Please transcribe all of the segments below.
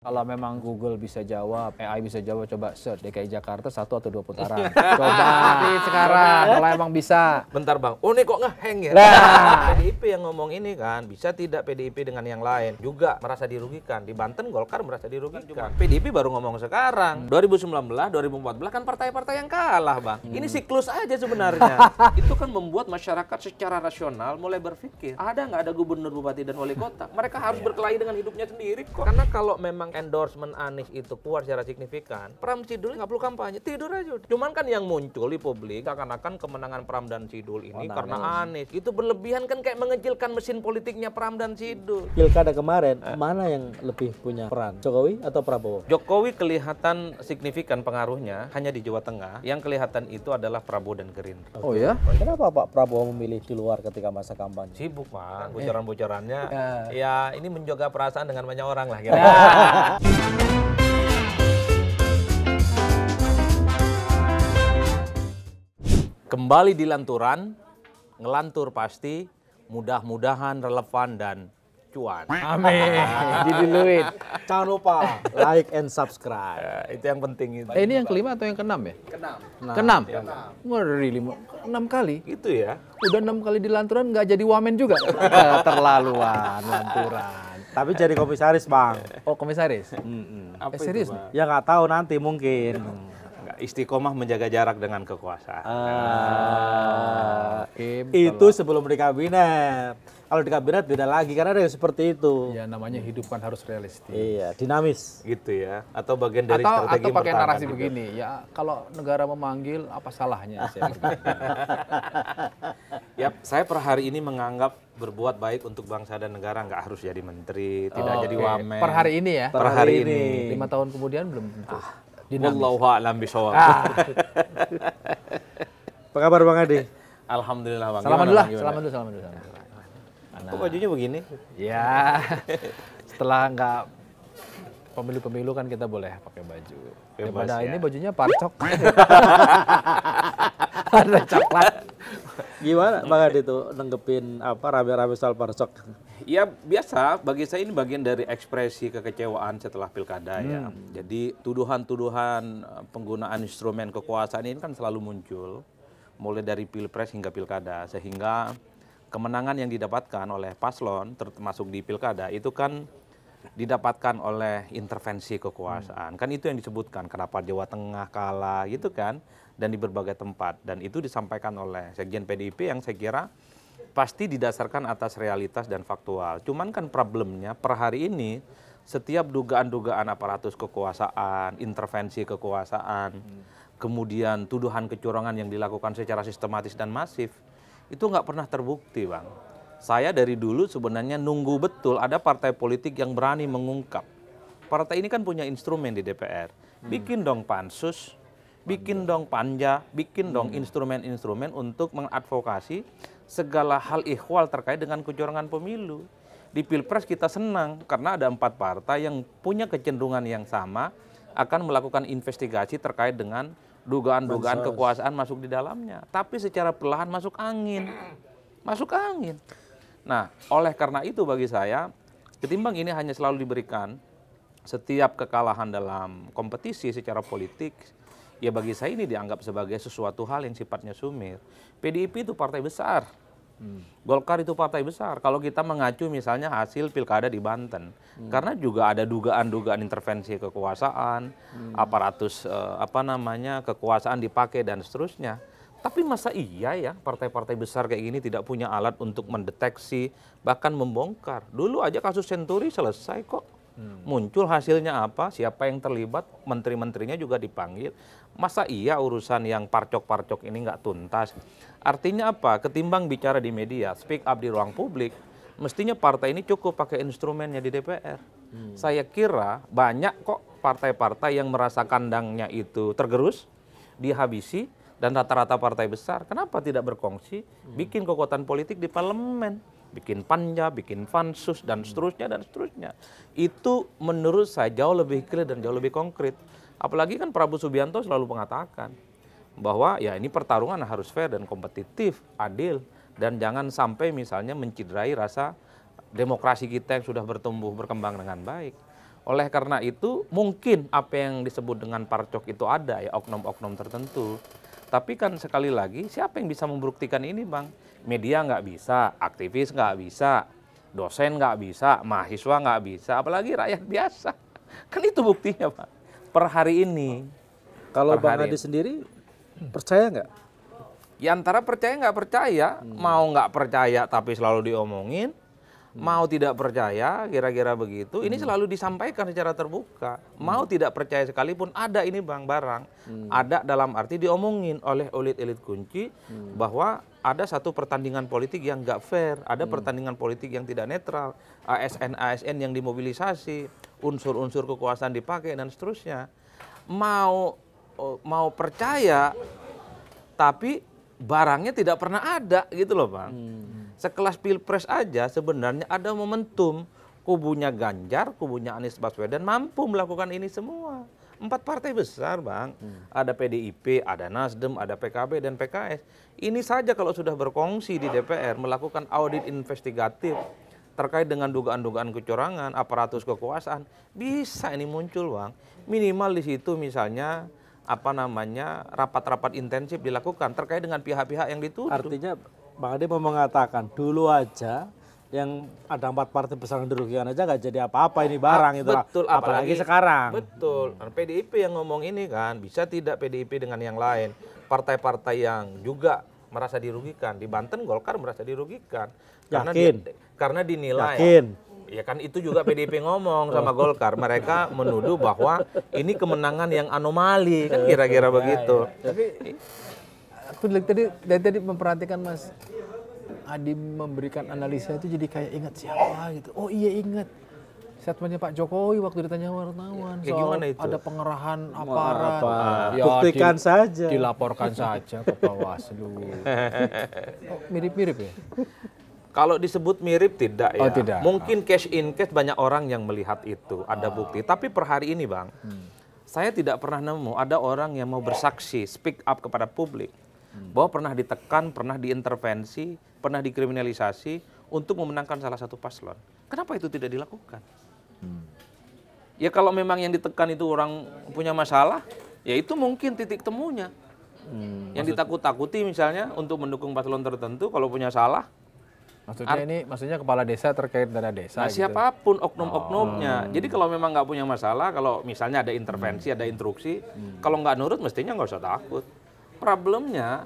Kalau memang Google bisa jawab, AI bisa jawab, coba search DKI Jakarta 1 atau 2 putaran. Coba sekarang, kalau emang bisa. Bentar Bang, oh ini kok ngeheng ya? Nah. PDIP yang ngomong ini kan, bisa tidak PDIP dengan yang lain juga merasa dirugikan. Di Banten Golkar merasa dirugikan. PDIP baru ngomong sekarang. 2019, 2014 kan partai-partai yang kalah Bang. Ini siklus aja sebenarnya. Itu kan membuat masyarakat secara rasional mulai berpikir, ada nggak ada gubernur, bupati, dan wali kota? Mereka harus berkelahi dengan hidupnya sendiri kok. Karena kalau memang endorsement Anies itu keluar secara signifikan, Pram Sidul nggak perlu kampanye, tidur aja. Cuman kan yang muncul di publik seakan-akan kemenangan Pram dan Sidul ini karena Anies. Itu berlebihan kan, kayak mengecilkan mesin politiknya Pram dan Sidul. Pilkada kemarin, mana yang lebih punya peran? Jokowi atau Prabowo? Jokowi kelihatan signifikan pengaruhnya hanya di Jawa Tengah. Yang kelihatan itu adalah Prabowo dan Gerindra. Oh ya? Kenapa Pak Prabowo memilih di luar ketika masa kampanye? Sibuk Pak, bocoran-bocorannya. Ya ini menjaga perasaan dengan banyak orang lah. Kembali di Lanturan, ngelantur pasti, mudah-mudahan relevan dan cuan. Amin. Diduluin. Jangan lupa like and subscribe. Ya, itu yang penting itu. Ini yang kelima atau yang keenam ya? Keenam. Ngeri 6 kali. Itu ya. Udah 6 kali di Lanturan nggak jadi wamen juga. Terlaluan Lanturan. Tapi jadi komisaris Bang. Oh komisaris? Apa Serius itu, nih? Bang? Ya nggak tahu nanti mungkin. Nggak, istiqomah menjaga jarak dengan kekuasaan. Itu sebelum di kabinet. Kalau di kabinet beda lagi karena ada yang seperti itu. Ya namanya hidup kan harus realistis. Iya, dinamis. Gitu ya. Atau bagian dari Atau strategi pakai pertahanan narasi juga. begini, ya kalau negara memanggil apa salahnya saya begini. Yap, saya per hari ini menganggap berbuat baik untuk bangsa dan negara nggak harus jadi menteri, tidak jadi Oke. wamen. Per hari ini ya? Per hari ini. 5 tahun kemudian belum tentu. Wallahu a'lam bishawab. Apa kabar Bang Adi? Alhamdulillah Bang. Salaman Gimana, dulu lah, Bang? Gimana? salaman dulu. Kok bajunya begini? Ya, setelah nggak pemilu-pemilu kan kita boleh pakai baju. Bebas, Daripada ya. ini bajunya parcok. Ada coklat. Gimana Bang Adi tuh nanggepin apa rame-rame soal parcok? Ya biasa, bagi saya ini bagian dari ekspresi kekecewaan setelah pilkada ya. Jadi tuduhan-tuduhan penggunaan instrumen kekuasaan ini kan selalu muncul, mulai dari pilpres hingga pilkada, sehingga kemenangan yang didapatkan oleh paslon, termasuk di pilkada, itu kan didapatkan oleh intervensi kekuasaan. Kan itu yang disebutkan, kenapa Jawa Tengah kalah gitu kan, dan di berbagai tempat. Dan itu disampaikan oleh Sekjen PDIP yang saya kira pasti didasarkan atas realitas dan faktual. Cuman kan problemnya per hari ini setiap dugaan-dugaan aparatus kekuasaan, intervensi kekuasaan, kemudian tuduhan kecurangan yang dilakukan secara sistematis dan masif, itu nggak pernah terbukti Bang. Saya dari dulu sebenarnya nunggu betul ada partai politik yang berani mengungkap. Partai ini kan punya instrumen di DPR. Bikin dong pansus, bikin dong panja, bikin dong instrumen-instrumen untuk mengadvokasi segala hal ihwal terkait dengan kecurangan pemilu. Di Pilpres kita senang karena ada 4 partai yang punya kecenderungan yang sama akan melakukan investigasi terkait dengan dugaan-dugaan kekuasaan masuk di dalamnya. Tapi secara perlahan masuk angin. Masuk angin. Nah, oleh karena itu bagi saya, ketimbang ini hanya selalu diberikan setiap kekalahan dalam kompetisi secara politik, ya bagi saya ini dianggap sebagai sesuatu hal yang sifatnya sumir. PDIP itu partai besar. Golkar itu partai besar. Kalau kita mengacu misalnya hasil pilkada di Banten, karena juga ada dugaan-dugaan intervensi kekuasaan, aparatus kekuasaan dipakai dan seterusnya. Tapi masa iya ya partai-partai besar kayak gini tidak punya alat untuk mendeteksi bahkan membongkar. Dulu aja kasus Senturi selesai kok. Muncul hasilnya apa, siapa yang terlibat, menteri-menterinya juga dipanggil. Masa iya urusan yang parcok-parcok ini nggak tuntas? Artinya apa? Ketimbang bicara di media, speak up di ruang publik, mestinya partai ini cukup pakai instrumennya di DPR. Saya kira banyak kok partai-partai yang merasa kandangnya itu tergerus, dihabisi, dan rata-rata partai besar. Kenapa tidak berkongsi, bikin kekuatan politik di parlemen? Bikin panja, bikin pansus, dan seterusnya, dan seterusnya. Itu menurut saya jauh lebih clear dan jauh lebih konkret. Apalagi kan Prabowo Subianto selalu mengatakan bahwa ya ini pertarungan harus fair dan kompetitif, adil. Dan jangan sampai misalnya menciderai rasa demokrasi kita yang sudah bertumbuh, berkembang dengan baik. Oleh karena itu mungkin apa yang disebut dengan parcok itu ada ya oknum-oknum tertentu. Tapi kan sekali lagi siapa yang bisa membuktikan ini Bang? Media nggak bisa, aktivis nggak bisa, dosen nggak bisa, mahasiswa nggak bisa, apalagi rakyat biasa. Kan itu buktinya Pak. Per hari ini. Kalau Per Bang hari Adi sendiri percaya nggak? Ya antara percaya nggak percaya, mau nggak percaya tapi selalu diomongin, mau tidak percaya kira-kira begitu, ini selalu disampaikan secara terbuka. Mau tidak percaya sekalipun ada ini Bang barang, ada dalam arti diomongin oleh elit-elit kunci bahwa ada satu pertandingan politik yang nggak fair, ada pertandingan politik yang tidak netral, ASN-ASN yang dimobilisasi, unsur-unsur kekuasaan dipakai dan seterusnya. Mau percaya tapi barangnya tidak pernah ada gitu loh Bang. Sekelas Pilpres aja sebenarnya ada momentum kubunya Ganjar, kubunya Anies Baswedan mampu melakukan ini semua. 4 partai besar Bang. Ada PDIP, ada Nasdem, ada PKB dan PKS. Ini saja kalau sudah berkongsi di DPR melakukan audit investigatif terkait dengan dugaan-dugaan kecurangan, aparatus kekuasaan, bisa ini muncul Bang. Minimal di situ misalnya rapat-rapat intensif dilakukan terkait dengan pihak-pihak yang dituduh. Artinya Bang Adi mau mengatakan dulu aja yang ada 4 partai besar yang dirugikan aja nggak jadi apa-apa ini barang itu. Betul, apalagi sekarang. Betul. PDIP yang ngomong ini kan, bisa tidak PDIP dengan yang lain. Partai-partai yang juga merasa dirugikan. Di Banten Golkar merasa dirugikan. Karena dinilai. Yakin. Ya kan itu juga PDIP ngomong sama Golkar. Mereka menuduh bahwa ini kemenangan yang anomali. Kan kira-kira begitu. Tapi aku dari tadi memperhatikan Mas Adi memberikan analisa itu jadi kayak ingat siapa gitu. Oh iya ingat. Statementnya Pak Jokowi waktu ditanya wartawan Ya, soal gimana itu? ada pengerahan aparat. Ya, Buktikan saja. Dilaporkan saja ke Bawaslu. Oh, mirip-mirip ya? Kalau disebut mirip tidak ya. Oh, tidak. Mungkin cash in cash banyak orang yang melihat itu, ada bukti. Tapi per hari ini Bang, saya tidak pernah nemu ada orang yang mau bersaksi, speak up kepada publik bahwa pernah ditekan, pernah diintervensi, pernah dikriminalisasi untuk memenangkan salah satu paslon. Kenapa itu tidak dilakukan? Ya kalau memang yang ditekan itu orang punya masalah, ya itu mungkin titik temunya. Yang ditakut-takuti misalnya untuk mendukung paslon tertentu kalau punya salah. Maksudnya kepala desa terkait dana desa. Nah, gitu. siapapun oknum-oknumnya. Jadi kalau memang nggak punya masalah, kalau misalnya ada intervensi, ada instruksi, kalau nggak nurut mestinya nggak usah takut. Problemnya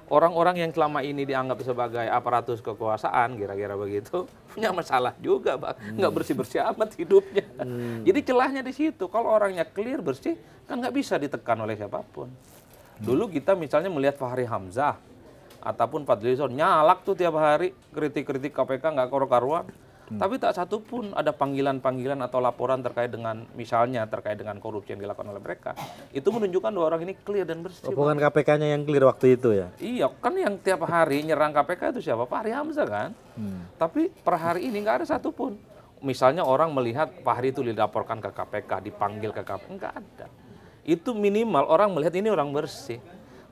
orang-orang yang selama ini dianggap sebagai aparatus kekuasaan, kira-kira begitu, punya masalah juga, Bang. Nggak bersih-bersih amat hidupnya. Jadi celahnya di situ. Kalau orangnya clear, bersih, kan nggak bisa ditekan oleh siapapun. Dulu kita misalnya melihat Fahri Hamzah, ataupun Fadlizon nyalak tuh tiap hari kritik-kritik KPK nggak karu-karuan. Tapi tak satu pun ada panggilan-panggilan atau laporan terkait dengan misalnya terkait dengan korupsi yang dilakukan oleh mereka. Itu menunjukkan bahwa orang ini clear dan bersih. Bukan KPK-nya yang clear waktu itu ya? Iya, kan yang tiap hari nyerang KPK itu siapa? Fahri Hamzah kan. Tapi per hari ini nggak ada satupun. Misalnya orang melihat Fahri itu dilaporkan ke KPK, dipanggil ke KPK, nggak ada. Itu minimal orang melihat ini orang bersih.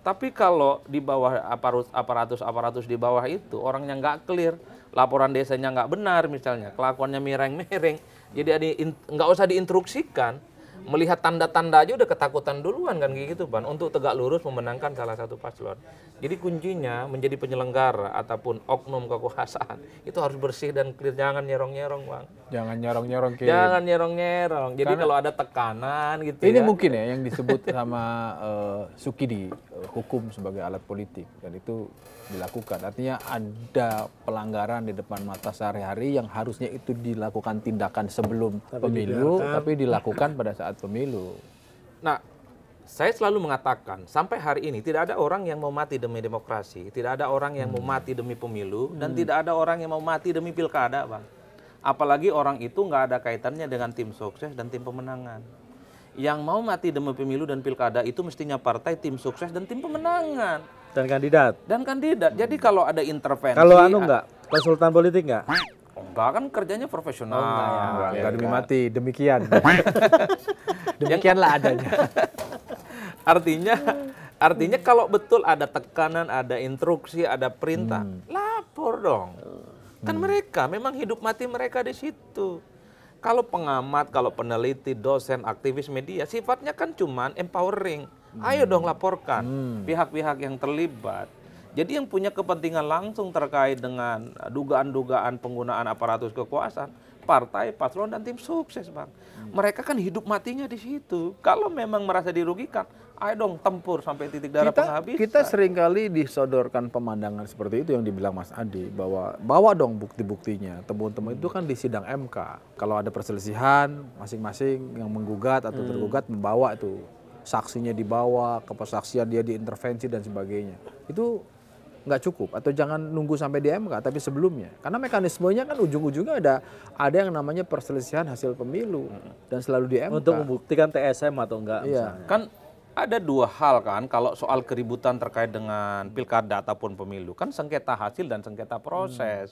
Tapi kalau di bawah aparatus di bawah itu orangnya nggak clear, laporan desanya nggak benar misalnya, kelakuannya miring-miring, jadi nggak usah diinstruksikan, melihat tanda-tanda aja udah ketakutan duluan kan gitu Pan, untuk tegak lurus memenangkan salah satu paslon. Jadi kuncinya menjadi penyelenggara ataupun oknum kekuasaan itu harus bersih dan clear, jangan nyerong-nyerong Bang. Jangan nyerong-nyerong. Jangan nyerong-nyerong. Jadi kalau ada tekanan gitu ini ya. mungkin ya yang disebut sama Suki di hukum sebagai alat politik, dan itu dilakukan. Artinya ada pelanggaran di depan mata sehari-hari yang harusnya itu dilakukan tindakan sebelum pemilu, tapi dilakukan pada saat pemilu. Nah, saya selalu mengatakan sampai hari ini tidak ada orang yang mau mati demi demokrasi, tidak ada orang yang mau mati demi pemilu, dan tidak ada orang yang mau mati demi pilkada, Bang. Apalagi orang itu nggak ada kaitannya dengan tim sukses dan tim pemenangan. Yang mau mati demi pemilu dan pilkada itu mestinya partai, tim sukses, dan tim pemenangan. Dan kandidat. Jadi kalau ada intervensi. Kalau enggak, konsultan politik enggak? Enggak, kan kerjanya profesional. Enggak demi mati, demikian. Demikianlah adanya. Artinya kalau betul ada tekanan, ada instruksi, ada perintah, lapor dong. Kan mereka memang hidup mati mereka di situ. Kalau pengamat, kalau peneliti, dosen, aktivis media, sifatnya kan cuman empowering. Ayo dong laporkan pihak-pihak yang terlibat. Jadi yang punya kepentingan langsung terkait dengan dugaan-dugaan penggunaan aparatus kekuasaan, partai, paslon, dan tim sukses, Bang. Mereka kan hidup matinya di situ. Kalau memang merasa dirugikan, ayo dong tempur sampai titik darah penghabisan. Kita seringkali disodorkan pemandangan seperti itu yang dibilang Mas Adi, bahwa bawa dong bukti-buktinya. Temuan-temuan itu kan di sidang MK. Kalau ada perselisihan, masing-masing yang menggugat atau tergugat membawa itu. Saksinya dibawa, kesaksian dia diintervensi dan sebagainya. Itu nggak cukup, atau jangan nunggu sampai di MK, tapi sebelumnya. Karena mekanismenya kan ujung-ujungnya ada yang namanya perselisihan hasil pemilu dan selalu di MK. Untuk membuktikan TSM atau enggak misalnya. Kan ada dua hal kan kalau soal keributan terkait dengan pilkada ataupun pemilu, kan sengketa hasil dan sengketa proses.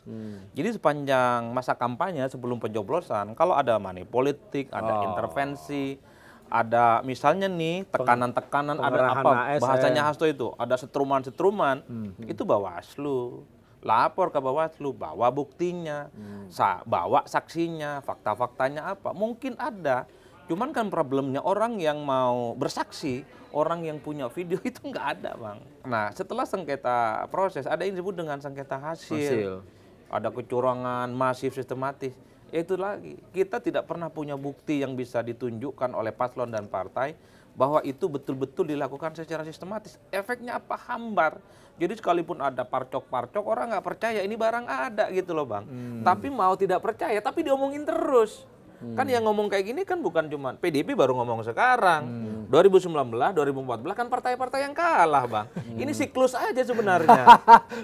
Jadi sepanjang masa kampanye sebelum pencoblosan, kalau ada money politik, ada intervensi, ada misalnya nih tekanan-tekanan, ada apa bahasanya Hasto itu, ada setruman-setruman, itu Bawaslu. Lapor ke Bawaslu, bawa buktinya, bawa saksinya, fakta-faktanya apa. Mungkin ada, cuman kan problemnya orang yang mau bersaksi, orang yang punya video itu nggak ada, Bang. Nah, setelah sengketa proses, ada yang disebut dengan sengketa hasil. Ada kecurangan masif sistematis. Ya itu lagi, kita tidak pernah punya bukti yang bisa ditunjukkan oleh paslon dan partai bahwa itu betul-betul dilakukan secara sistematis. Efeknya apa? Hambar. Jadi sekalipun ada parcok-parcok, orang nggak percaya ini barang ada gitu loh, Bang. Tapi mau tidak percaya, tapi diomongin terus. Kan yang ngomong kayak gini kan bukan cuma PDIP baru ngomong sekarang. 2019, 2014 kan partai-partai yang kalah, Bang. Ini siklus aja sebenarnya.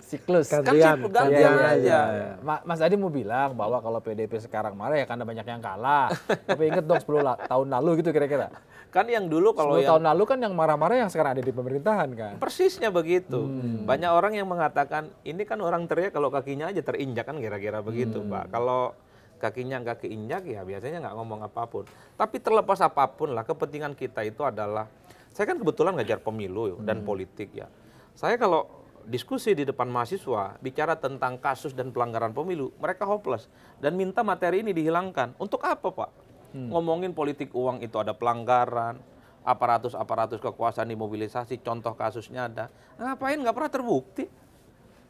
Siklus. Gantian aja. Mas Adi mau bilang bahwa kalau PDIP sekarang marah ya karena banyak yang kalah. Tapi inget dong 10 tahun lalu gitu kira-kira. Kan yang dulu kalau 10 tahun lalu kan yang marah-marah yang sekarang ada di pemerintahan kan. Persisnya begitu. Banyak orang yang mengatakan ini kan orang teriak kalau kakinya aja terinjak kan kira-kira begitu, Pak. Kalau kakinya nggak keinjak ya biasanya nggak ngomong apapun. Tapi terlepas apapun lah, kepentingan kita itu adalah, saya kan kebetulan ngajar pemilu dan politik ya. Saya kalau diskusi di depan mahasiswa bicara tentang kasus dan pelanggaran pemilu, mereka hopeless dan minta materi ini dihilangkan. Untuk apa, Pak? Ngomongin politik uang itu ada pelanggaran, aparatus kekuasaan dimobilisasi, contoh kasusnya ada. Ngapain? Nggak pernah terbukti.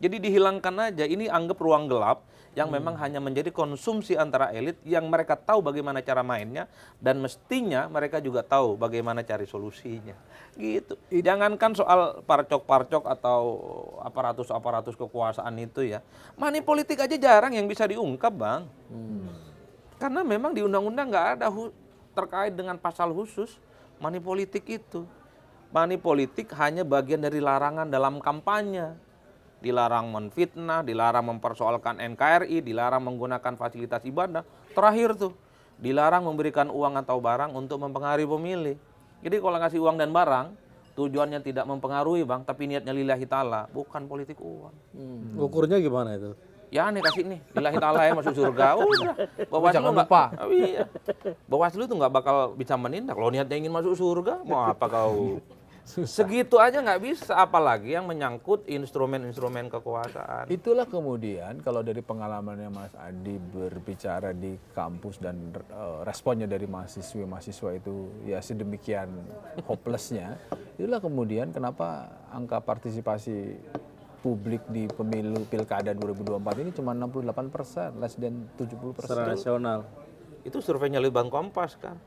Jadi dihilangkan aja, ini anggap ruang gelap yang memang hanya menjadi konsumsi antara elit yang mereka tahu bagaimana cara mainnya dan mestinya mereka juga tahu bagaimana cari solusinya. Gitu. Jangankan soal parcok-parcok atau aparatus kekuasaan itu ya. Money politik aja jarang yang bisa diungkap, Bang. Karena memang di undang-undang nggak ada terkait dengan pasal khusus money politik itu. Money politik hanya bagian dari larangan dalam kampanye. Dilarang menfitnah, dilarang mempersoalkan NKRI, dilarang menggunakan fasilitas ibadah. Terakhir tuh, dilarang memberikan uang atau barang untuk mempengaruhi pemilih. Jadi kalau ngasih uang dan barang, tujuannya tidak mempengaruhi, Bang, tapi niatnya lillahi ta'ala, bukan politik uang. Ukurnya gimana itu? Ya nih kasih nih, lillahi ta'ala ya masuk surga. Udah, Bawaslu lupa. Iya. Bawaslu tuh nggak bakal bisa menindak. Kalau niatnya ingin masuk surga, mau apa kau? Segitu aja nggak bisa, apalagi yang menyangkut instrumen-instrumen kekuasaan. Itulah kemudian kalau dari pengalamannya Mas Adi berbicara di kampus dan responnya dari mahasiswa itu ya sedemikian hopelessnya, itulah kemudian kenapa angka partisipasi publik di pemilu pilkada 2024 ini cuma 68%, less than 70%. Secara nasional. Itu surveinya Litbang Kompas kan.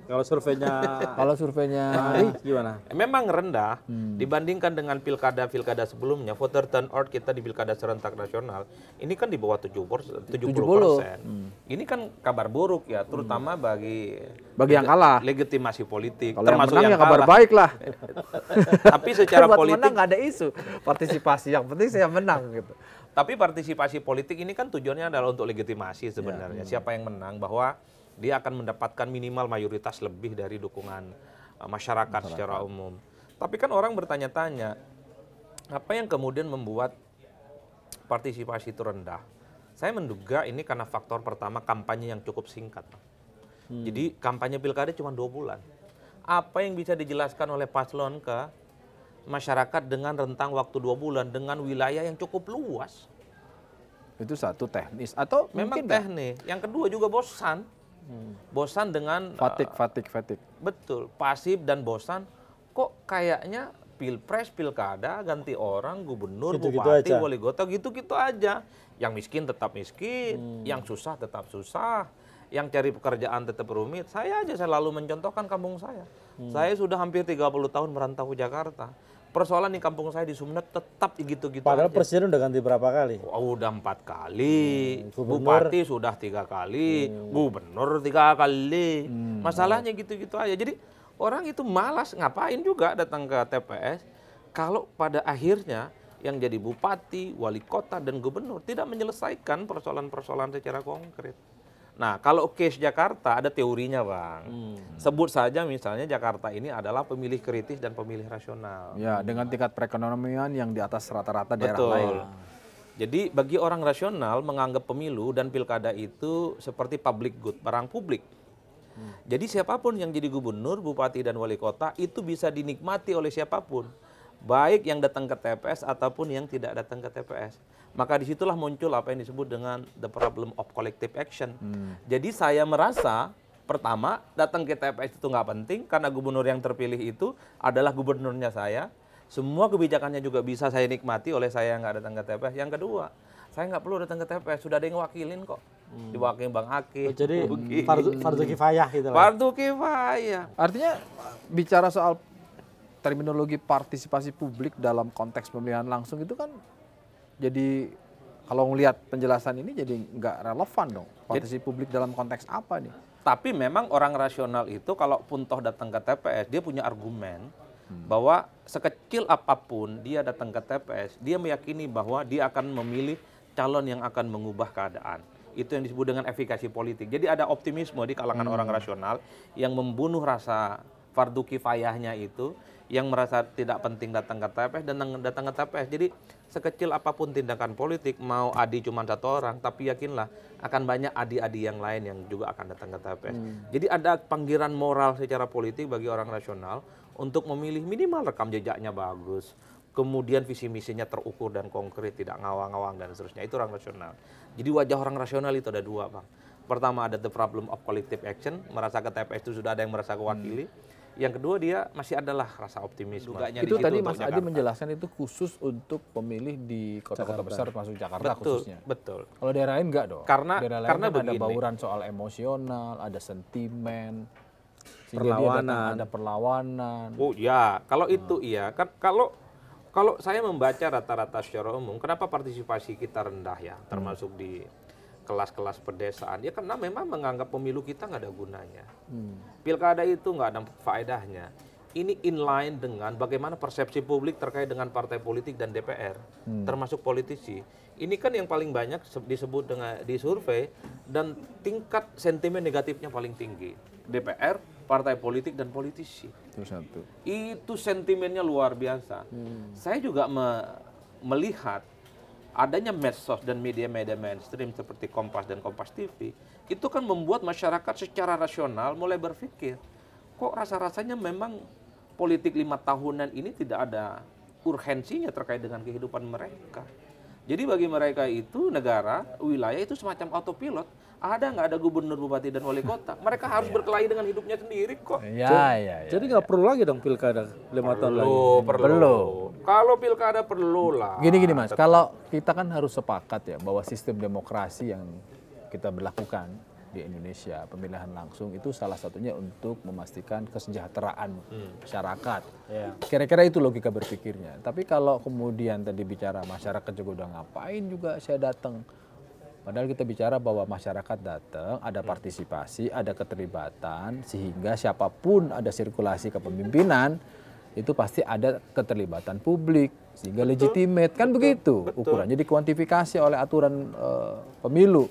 Kalau surveinya gimana? Memang rendah dibandingkan dengan pilkada sebelumnya. Voter turnout kita di pilkada serentak nasional ini kan di bawah 70%. Ini kan kabar buruk ya, terutama bagi yang kalah. Legitimasi politik. Kalau termasuk yang menang ya kabar baik lah. Tapi secara politik menang nggak ada isu partisipasi, yang penting saya menang gitu. Tapi partisipasi politik ini kan tujuannya adalah untuk legitimasi sebenarnya. Siapa yang menang, bahwa dia akan mendapatkan minimal mayoritas lebih dari dukungan masyarakat secara umum. Tapi kan orang bertanya-tanya, apa yang kemudian membuat partisipasi itu rendah? Saya menduga ini karena faktor pertama, kampanye yang cukup singkat. Jadi kampanye pilkada cuma 2 bulan. Apa yang bisa dijelaskan oleh paslon ke masyarakat dengan rentang waktu 2 bulan dengan wilayah yang cukup luas? Itu satu teknis atau memang teknis. Yang kedua juga bosan. Bosan dengan Fatigue. betul, pasif dan bosan. Kok kayaknya pilpres, pilkada, ganti orang, gubernur, Gitu-gitu bupati, aja. wali kota, gitu-gitu aja. Yang miskin tetap miskin, yang susah tetap susah, yang cari pekerjaan tetap rumit. Saya aja selalu mencontohkan kampung saya. Saya sudah hampir 30 tahun merantau ke Jakarta. Persoalan di kampung saya di Sumeneb tetap gitu-gitu Padahal aja. presiden udah ganti berapa kali? Oh, udah 4 kali, Gubernur. bupati sudah 3 kali, gubernur 3 kali. Masalahnya gitu-gitu aja. Jadi orang itu malas ngapain juga datang ke TPS kalau pada akhirnya yang jadi bupati, wali kota dan gubernur tidak menyelesaikan persoalan-persoalan secara konkret. Nah, kalau case Jakarta ada teorinya, Bang. Sebut saja misalnya Jakarta ini adalah pemilih kritis dan pemilih rasional. Ya, dengan tingkat perekonomian yang di atas rata-rata daerah Betul. lain. Jadi bagi orang rasional menganggap pemilu dan pilkada itu seperti public good, barang publik. Jadi siapapun yang jadi gubernur, bupati dan wali kota itu bisa dinikmati oleh siapapun. Baik yang datang ke TPS ataupun yang tidak datang ke TPS. Maka disitulah muncul apa yang disebut dengan the problem of collective action. Jadi saya merasa pertama datang ke TPS itu nggak penting karena gubernur yang terpilih itu adalah gubernurnya saya. Semua kebijakannya juga bisa saya nikmati oleh saya yang nggak datang ke TPS. Yang kedua, saya nggak perlu datang ke TPS, sudah ada yang wakilin kok. Diwakilin Bang Hakim. Jadi Begitu. fardu kifayah gitu lah. Fardu kifayah. Artinya bicara soal terminologi partisipasi publik dalam konteks pemilihan langsung itu kan jadi kalau ngelihat penjelasan ini jadi nggak relevan dong. Partisipasi publik dalam konteks apa nih? Tapi memang orang rasional itu kalaupun toh datang ke TPS, dia punya argumen bahwa sekecil apapun dia datang ke TPS, dia meyakini bahwa dia akan memilih calon yang akan mengubah keadaan. Itu yang disebut dengan efikasi politik. Jadi ada optimisme di kalangan orang rasional yang membunuh rasa fardu kifayahnya itu, yang merasa tidak penting datang ke TPS dan datang ke TPS. Jadi sekecil apapun tindakan politik, mau adi cuma 1 orang, tapi yakinlah akan banyak adi-adi yang lain yang juga akan datang ke TPS. Jadi ada panggilan moral secara politik bagi orang rasional untuk memilih minimal rekam jejaknya bagus, kemudian visi misinya terukur dan konkret, tidak ngawang-ngawang dan seterusnya. Itu orang rasional. Jadi wajah orang rasional itu ada 2, Bang. Pertama ada the problem of collective action, merasa ke TPS itu sudah ada yang merasa kewakili. Yang kedua dia masih adalah rasa optimisme. Itu tadi Mas Adi menjelaskan itu khusus untuk pemilih di kota-kota besar termasuk Jakarta khususnya. Betul. Kalau daerah lain enggak dong. Karena daerah lain kan ada bauran soal emosional, ada sentimen, Perlawanan. ada perlawanan. Oh ya, kalau itu iya. Kan kalau saya membaca rata-rata secara umum, kenapa partisipasi kita rendah ya, termasuk di kelas-kelas pedesaan, ya karena memang menganggap pemilu kita nggak ada gunanya. Pilkada itu nggak ada faedahnya. Ini inline dengan bagaimana persepsi publik terkait dengan partai politik dan DPR, termasuk politisi. Ini kan yang paling banyak disebut dengan di survei dan tingkat sentimen negatifnya paling tinggi. DPR, partai politik dan politisi. Itu satu. Itu sentimennya luar biasa. Saya juga melihat adanya medsos dan media-media mainstream seperti Kompas dan Kompas TV, itu kan membuat masyarakat secara rasional mulai berpikir, kok rasa-rasanya memang politik 5 tahunan ini tidak ada urgensinya terkait dengan kehidupan mereka. Jadi bagi mereka itu negara, wilayah itu semacam autopilot. Ada nggak ada gubernur, bupati, dan wali kota? Mereka harus berkelahi dengan hidupnya sendiri kok. Ya. Jadi nggak perlu lagi dong pilkada 5 tahun lagi. Perlu. Kalau pilkada perlu lah. Gini Mas, kalau kita kan harus sepakat ya bahwa sistem demokrasi yang kita berlakukan di Indonesia, pemilihan langsung itu salah satunya untuk memastikan kesejahteraan masyarakat. Kira-kira itu logika berpikirnya. Tapi kalau kemudian tadi bicara masyarakat juga udah ngapain juga saya datang. Padahal kita bicara bahwa masyarakat datang, ada partisipasi, ada keterlibatan, sehingga siapapun ada sirkulasi kepemimpinan, itu pasti ada keterlibatan publik, sehingga legitimate, kan begitu. Ukurannya dikuantifikasi oleh aturan pemilu.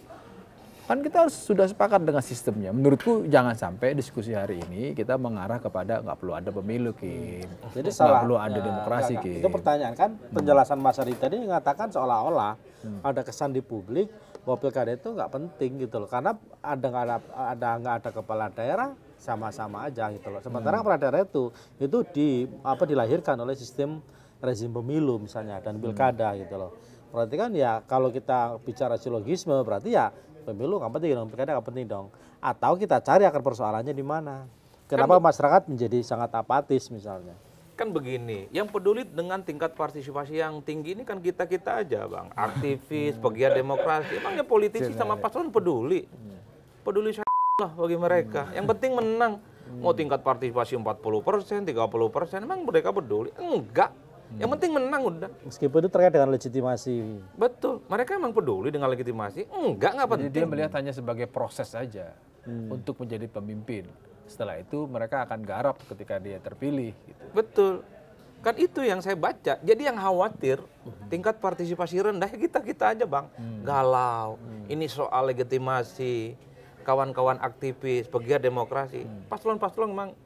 Kan kita harus sudah sepakat dengan sistemnya. Menurutku jangan sampai diskusi hari ini kita mengarah kepada nggak perlu ada pemilu, Kim. Jadi Nggak salah. perlu ada demokrasi, Kim. Itu pertanyaan kan, penjelasan Mas Ari tadi mengatakan seolah-olah ada kesan di publik bahwa pilkada itu nggak penting gitu loh. Karena nggak ada kepala daerah sama-sama aja gitu loh. Sementara kepala daerah itu dilahirkan oleh sistem rezim pemilu misalnya dan pilkada gitu loh. Berarti kan ya kalau kita bicara silogisme berarti ya pemilu nggak penting dong, pilkada nggak penting dong. Atau kita cari akar persoalannya di mana. Kenapa masyarakat menjadi sangat apatis misalnya? Kan begini, yang peduli dengan tingkat partisipasi yang tinggi ini kan kita-kita aja, Bang. Aktivis, pegiat demokrasi. Emangnya politisi sama paslon peduli? Peduli lah bagi mereka. Yang penting menang. Mau tingkat partisipasi 40%, 30%, emang mereka peduli? Enggak. Yang penting menang udah. Meskipun itu terkait dengan legitimasi. Betul. Mereka emang peduli dengan legitimasi? Enggak penting. Jadi dia melihat hanya sebagai proses saja untuk menjadi pemimpin. Setelah itu mereka akan garap ketika dia terpilih. Gitu. Betul. Kan itu yang saya baca. Jadi yang khawatir tingkat partisipasi rendah kita aja, Bang. Galau. Ini soal legitimasi. Kawan-kawan aktivis, pegiat demokrasi. Paslon-paslon memang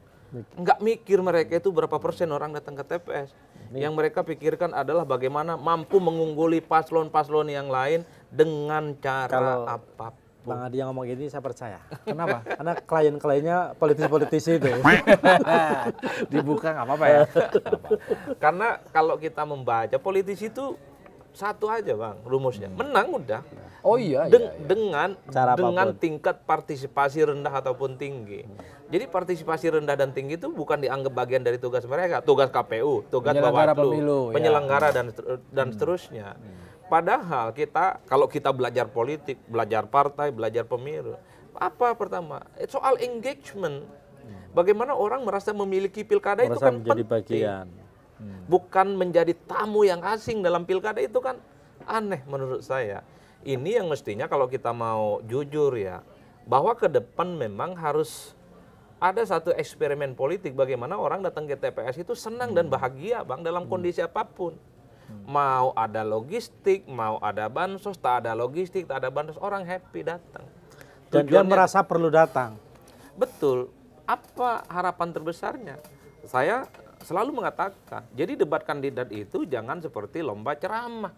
nggak mikir mereka itu berapa persen orang datang ke TPS. Yang mereka pikirkan adalah bagaimana mampu mengungguli paslon-paslon yang lain dengan cara apapun. Bang Adi yang ngomong ini saya percaya. Kenapa? Karena klien-kliennya politisi-politisi itu. Dibuka nggak apa-apa ya? Karena kalau kita membaca politisi itu satu aja, Bang, rumusnya. Menang udah. Oh iya, Dengan tingkat partisipasi rendah ataupun tinggi. Jadi partisipasi rendah dan tinggi itu bukan dianggap bagian dari tugas mereka, tugas KPU, tugas Bawaslu, penyelenggara dan seterusnya. Padahal kalau kita belajar politik, belajar partai, belajar pemilu, apa pertama? Soal engagement. Bagaimana orang merasa memiliki pilkada itu kan menjadi penting. bagian. Bukan menjadi tamu yang asing dalam pilkada itu kan aneh menurut saya. Ini yang mestinya kalau kita mau jujur ya, bahwa ke depan memang harus ada satu eksperimen politik bagaimana orang datang ke TPS itu senang dan bahagia, Bang, dalam kondisi apapun. Mau ada logistik, mau ada bansos, tak ada logistik, tak ada bansos, orang happy datang. Dan dia merasa perlu datang. Betul. Apa harapan terbesarnya? Saya selalu mengatakan, jadi debat kandidat itu jangan seperti lomba ceramah.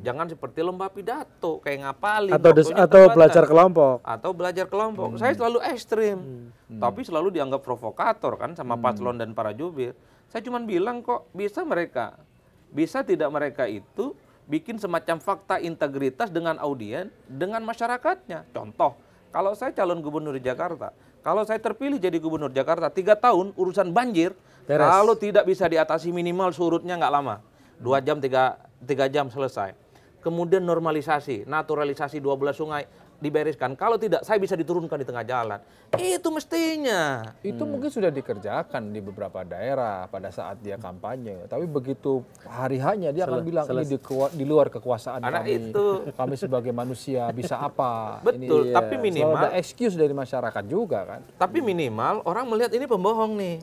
Jangan seperti lomba pidato, kayak ngapalin. Atau belajar kelompok. Atau belajar kelompok. Saya selalu ekstrim. Tapi selalu dianggap provokator kan sama paslon dan para jubir. Saya cuma bilang kok bisa tidak mereka itu bikin semacam fakta integritas dengan audien, dengan masyarakatnya. Contoh, kalau saya calon gubernur Jakarta, kalau saya terpilih jadi gubernur Jakarta 3 tahun urusan banjir, kalau tidak bisa diatasi minimal surutnya nggak lama. 2 jam, 3 jam selesai. Kemudian normalisasi, naturalisasi 12 sungai dibereskan. Kalau tidak, saya bisa diturunkan di tengah jalan. Itu mestinya. Itu mungkin sudah dikerjakan di beberapa daerah pada saat dia kampanye. Tapi begitu hari-hanya dia akan bilang ini di luar kekuasaan kami. Kami sebagai manusia bisa apa? Betul, tapi minimal ada excuse dari masyarakat juga kan. Tapi minimal orang melihat ini pembohong nih.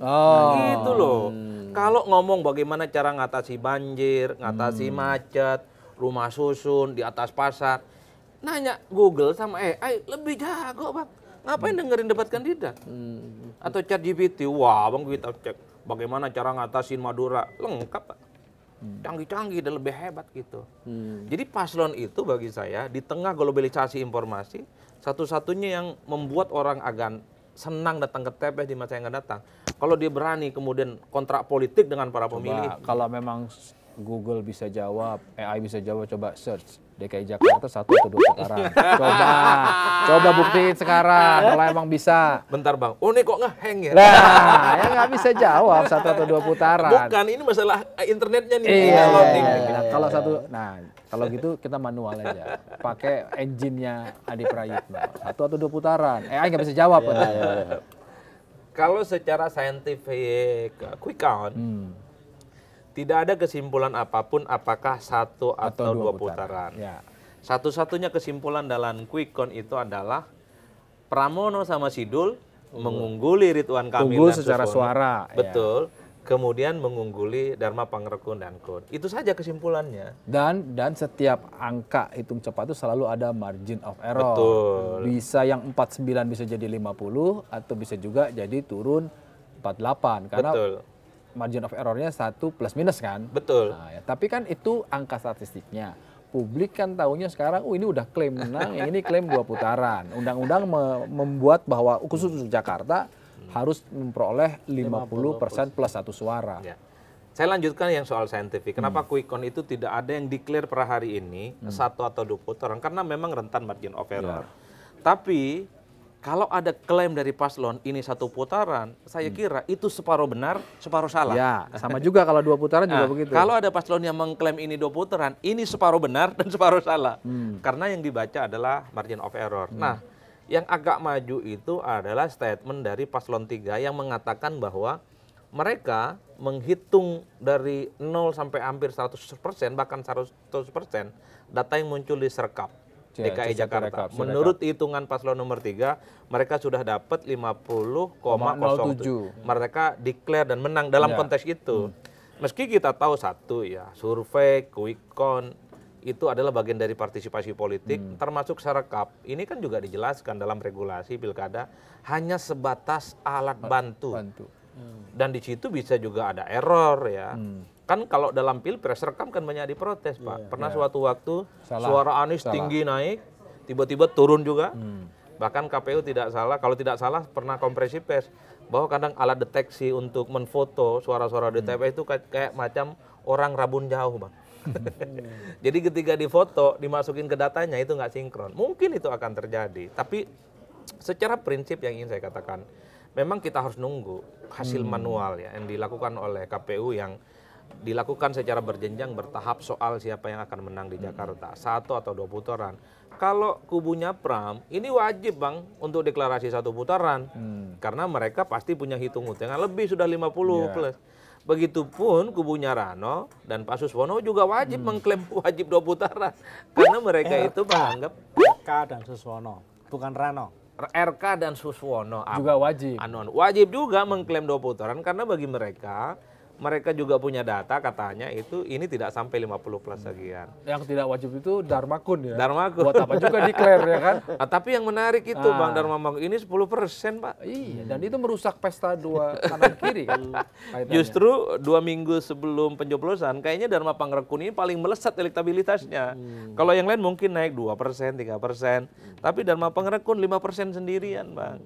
Gitu loh. Kalau ngomong bagaimana cara ngatasi banjir, ngatasi macet, rumah susun di atas pasar, nanya Google sama AI lebih jago, Bang. Ngapain dengerin debat kandidat? Atau ChatGPT, wah Bang kita cek bagaimana cara ngatasin Madura, lengkap Pak. Canggih-canggih dan lebih hebat gitu. Jadi paslon itu bagi saya di tengah globalisasi informasi, satu-satunya yang membuat orang akan senang datang ke TPS di masa yang akan datang. Kalau dia berani kemudian kontrak politik dengan para pemilih. Kalau memang Google bisa jawab, AI bisa jawab, coba search DKI Jakarta 1 atau 2 putaran. Coba buktiin sekarang kalau emang bisa. Bentar Bang, oh ini kok ngeheng ya? Nah, ya nggak bisa jawab 1 atau 2 putaran. Bukan, ini masalah internetnya nih. Kalau gitu kita manual aja. Pakai engine-nya Adi Prayitno. 1 atau 2 putaran. AI nggak bisa jawab. Kalau secara saintifik quick count, tidak ada kesimpulan apapun apakah 1 atau 2 putaran. Ya. Satu-satunya kesimpulan dalam quick count itu adalah Pramono sama Sidul mengungguli Ridwan Kamil unggul secara suara. Betul. Ya. Kemudian mengungguli Dharma Pangrekun dan Kun. Itu saja kesimpulannya. Dan setiap angka hitung cepat itu selalu ada margin of error. Betul. Bisa yang 49 bisa jadi 50 atau bisa juga jadi turun 48 karena betul. Margin of error-nya 1 plus minus kan? Betul. Nah, ya, tapi kan itu angka statistiknya. Publik kan tahunya sekarang, ini udah klaim menang, yang ini klaim 2 putaran. Undang-undang membuat bahwa khusus untuk Jakarta harus memperoleh 50% plus 1 suara. Ya. Saya lanjutkan yang soal saintifik. Kenapa quick count itu tidak ada yang declare per hari ini 1 atau 2 putaran? Karena memang rentan margin of error. Tapi kalau ada klaim dari paslon ini 1 putaran, saya kira itu separuh benar, separuh salah. Ya, sama juga kalau 2 putaran juga begitu. Kalau ada paslon yang mengklaim ini 2 putaran, ini separuh benar dan separuh salah. Karena yang dibaca adalah margin of error. Nah, yang agak maju itu adalah statement dari paslon 3 yang mengatakan bahwa mereka menghitung dari 0 sampai hampir 100%, bahkan 100% data yang muncul di Serkap DKI Jakarta. Menurut hitungan paslon nomor 3, mereka sudah dapat 50,07. Mereka declare dan menang dalam konteks itu. Meski kita tahu satu ya, survei, quick count, itu adalah bagian dari partisipasi politik, termasuk Serkap. Ini kan juga dijelaskan dalam regulasi pilkada, hanya sebatas alat bantu. Dan di situ bisa juga ada error ya. Kan kalau dalam pilpres rekam kan banyak diprotes Pak. Pernah suatu waktu suara Anies tinggi naik, tiba-tiba turun juga. Bahkan KPU tidak salah, kalau tidak salah pernah konferensi pers bahwa kadang alat deteksi untuk menfoto suara-suara di TPS itu kayak macam orang rabun jauh Bang. Jadi ketika difoto, dimasukin ke datanya itu nggak sinkron. Mungkin itu akan terjadi. Tapi secara prinsip yang ingin saya katakan, memang kita harus nunggu hasil manual ya yang dilakukan oleh KPU yang dilakukan secara berjenjang bertahap soal siapa yang akan menang di Jakarta. 1 atau 2 putaran. Kalau kubunya Pram, ini wajib Bang untuk deklarasi 1 putaran. Karena mereka pasti punya hitung-hitungan lebih sudah 50 plus. Begitupun kubunya Rano dan Pak Suswono juga wajib mengklaim wajib 2 putaran. Karena mereka itu menganggap RK dan Suswono, bukan Rano. RK dan Suswono juga wajib. Wajib juga mengklaim 2 putaran karena bagi mereka juga punya data katanya itu ini tidak sampai 50 plus sekian. Yang tidak wajib itu Dharmakun ya. Dharmakun. Buat apa juga declare ya kan? Tapi yang menarik itu Bang Dharmakun ini 10% Pak. Iya, dan itu merusak pesta 2 kanan kiri kan. Justru 2 minggu sebelum pencoblosan kayaknya Dharma Pangrekun ini paling melesat elektabilitasnya. Kalau yang lain mungkin naik 2%, 3%. Tapi Dharma Pangrekun 5% sendirian Bang.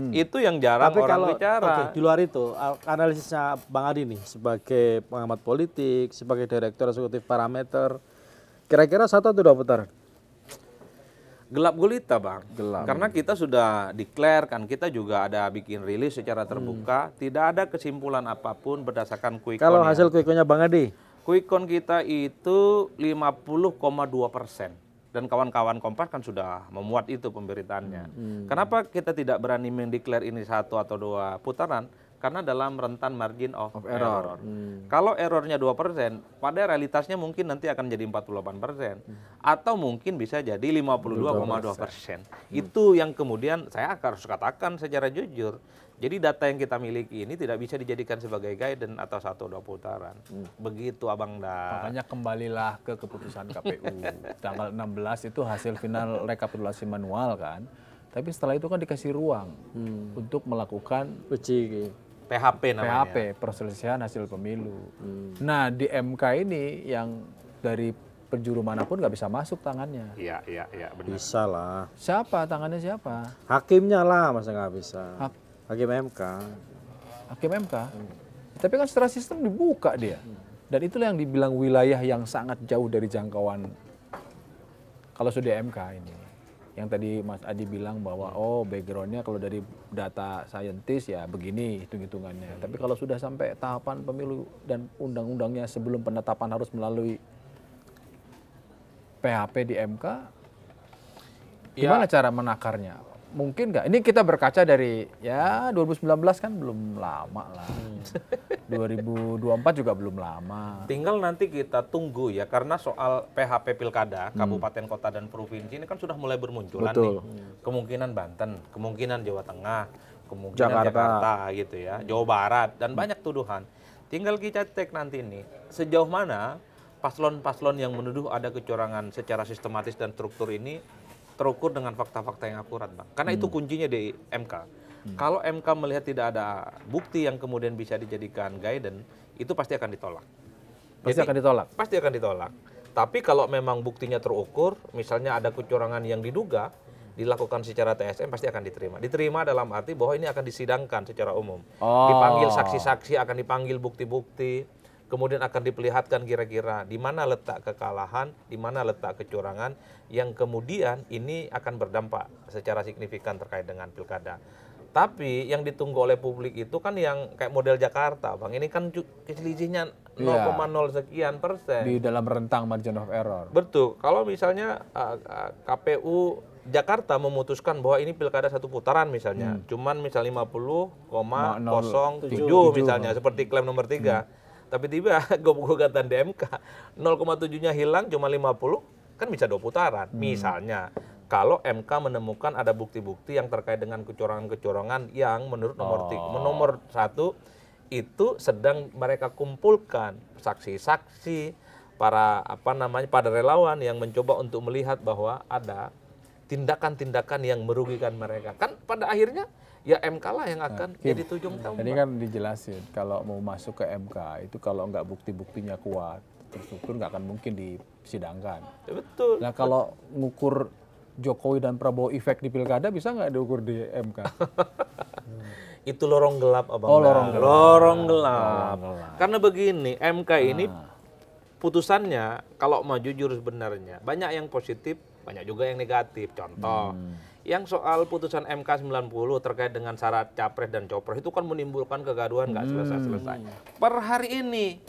Itu yang jarang orang bicara. Di luar itu, analisisnya Bang Adi nih sebagai pengamat politik, sebagai direktur eksekutif parameter, kira-kira 1 atau 2 putaran? Gelap gulita Bang. Gelap. Karena kita sudah declare kan, kita juga ada bikin rilis secara terbuka, tidak ada kesimpulan apapun berdasarkan quick count. Kalau hasil quick count-nya Bang Adi? Quick count kita itu 50,2%. Dan kawan-kawan Kompas kan sudah memuat itu pemberitaannya. Kenapa kita tidak berani mendeklar ini 1 atau 2 putaran? Karena dalam rentan margin of error. Kalau errornya 2%, pada realitasnya mungkin nanti akan jadi 48%. Atau mungkin bisa jadi 52,2%. Itu yang kemudian saya harus katakan secara jujur. Jadi data yang kita miliki ini tidak bisa dijadikan sebagai guidance atau 1 atau 2 putaran. Begitu Abang Da. Makanya kembalilah ke keputusan KPU. Tanggal 16 itu hasil final rekapitulasi manual kan. Tapi setelah itu kan dikasih ruang untuk melakukan uji PHP namanya. PHP, perselisihan hasil pemilu. Nah di MK ini yang dari penjuru manapun nggak bisa masuk tangannya. Iya benar. Bisa lah. Siapa tangannya siapa? Hakimnya lah, masa nggak bisa. Hakim MK. Hakim MK. Tapi kan secara sistem dibuka dia. Dan itulah yang dibilang wilayah yang sangat jauh dari jangkauan kalau sudah MK ini. Yang tadi Mas Adi bilang bahwa backgroundnya kalau dari data saintis ya begini hitung-hitungannya. Tapi kalau sudah sampai tahapan pemilu dan undang-undangnya sebelum penetapan harus melalui PHP di MK, gimana cara menakarnya? Mungkin nggak? Ini kita berkaca dari ya 2019 kan belum lama lah. 2024 juga belum lama. Tinggal nanti kita tunggu ya, karena soal PHP Pilkada, Kabupaten, Kota, dan Provinsi ini kan sudah mulai bermunculan nih. Kemungkinan Banten, kemungkinan Jawa Tengah, kemungkinan Jakarta gitu ya, Jawa Barat, dan banyak tuduhan. Tinggal kita cek nanti nih, sejauh mana paslon-paslon yang menuduh ada kecurangan secara sistematis dan struktur ini terukur dengan fakta-fakta yang akurat, Bang. Karena itu kuncinya di MK. Kalau MK melihat tidak ada bukti yang kemudian bisa dijadikan guidance, itu pasti akan ditolak. Pasti akan ditolak. Tapi kalau memang buktinya terukur, misalnya ada kecurangan yang diduga, dilakukan secara TSM, pasti akan diterima. Diterima dalam arti bahwa ini akan disidangkan secara umum. Dipanggil saksi-saksi, akan dipanggil bukti-bukti. kemudian akan diperlihatkan kira-kira di mana letak kekalahan, di mana letak kecurangan, yang kemudian ini akan berdampak secara signifikan terkait dengan pilkada. Tapi yang ditunggu oleh publik itu kan yang kayak model Jakarta, Bang. Ini kan selisihnya 0,0 sekian persen. Di dalam rentang margin of error. Betul. Kalau misalnya KPU Jakarta memutuskan bahwa ini pilkada satu putaran misalnya, cuman misal 50,07 misalnya, seperti klaim nomor 3. Tapi tiba gugatan di MK, 0,7-nya hilang cuma 50, kan bisa 2 putaran. Misalnya, kalau MK menemukan ada bukti-bukti yang terkait dengan kecurangan-kecurangan yang menurut nomor 1 itu sedang mereka kumpulkan saksi-saksi, para pada relawan yang mencoba untuk melihat bahwa ada tindakan-tindakan yang merugikan mereka. Kan pada akhirnya ya MK lah yang akan jadi ujung tombak. Tadi kan dijelasin kalau mau masuk ke MK itu kalau nggak bukti-buktinya kuat, terstruktur nggak akan mungkin disidangkan. Ya, betul. Nah kalau ngukur Jokowi dan Prabowo efek di pilkada bisa nggak diukur di MK? Itu lorong gelap, Abang. Oh, lorong gelap. Lorong gelap. Karena begini, MK ini putusannya kalau mau jujur sebenarnya banyak yang positif, banyak juga yang negatif. Contoh, yang soal putusan MK 90 terkait dengan syarat capres dan copres itu kan menimbulkan kegaduhan nggak selesai-selesai. Per hari ini.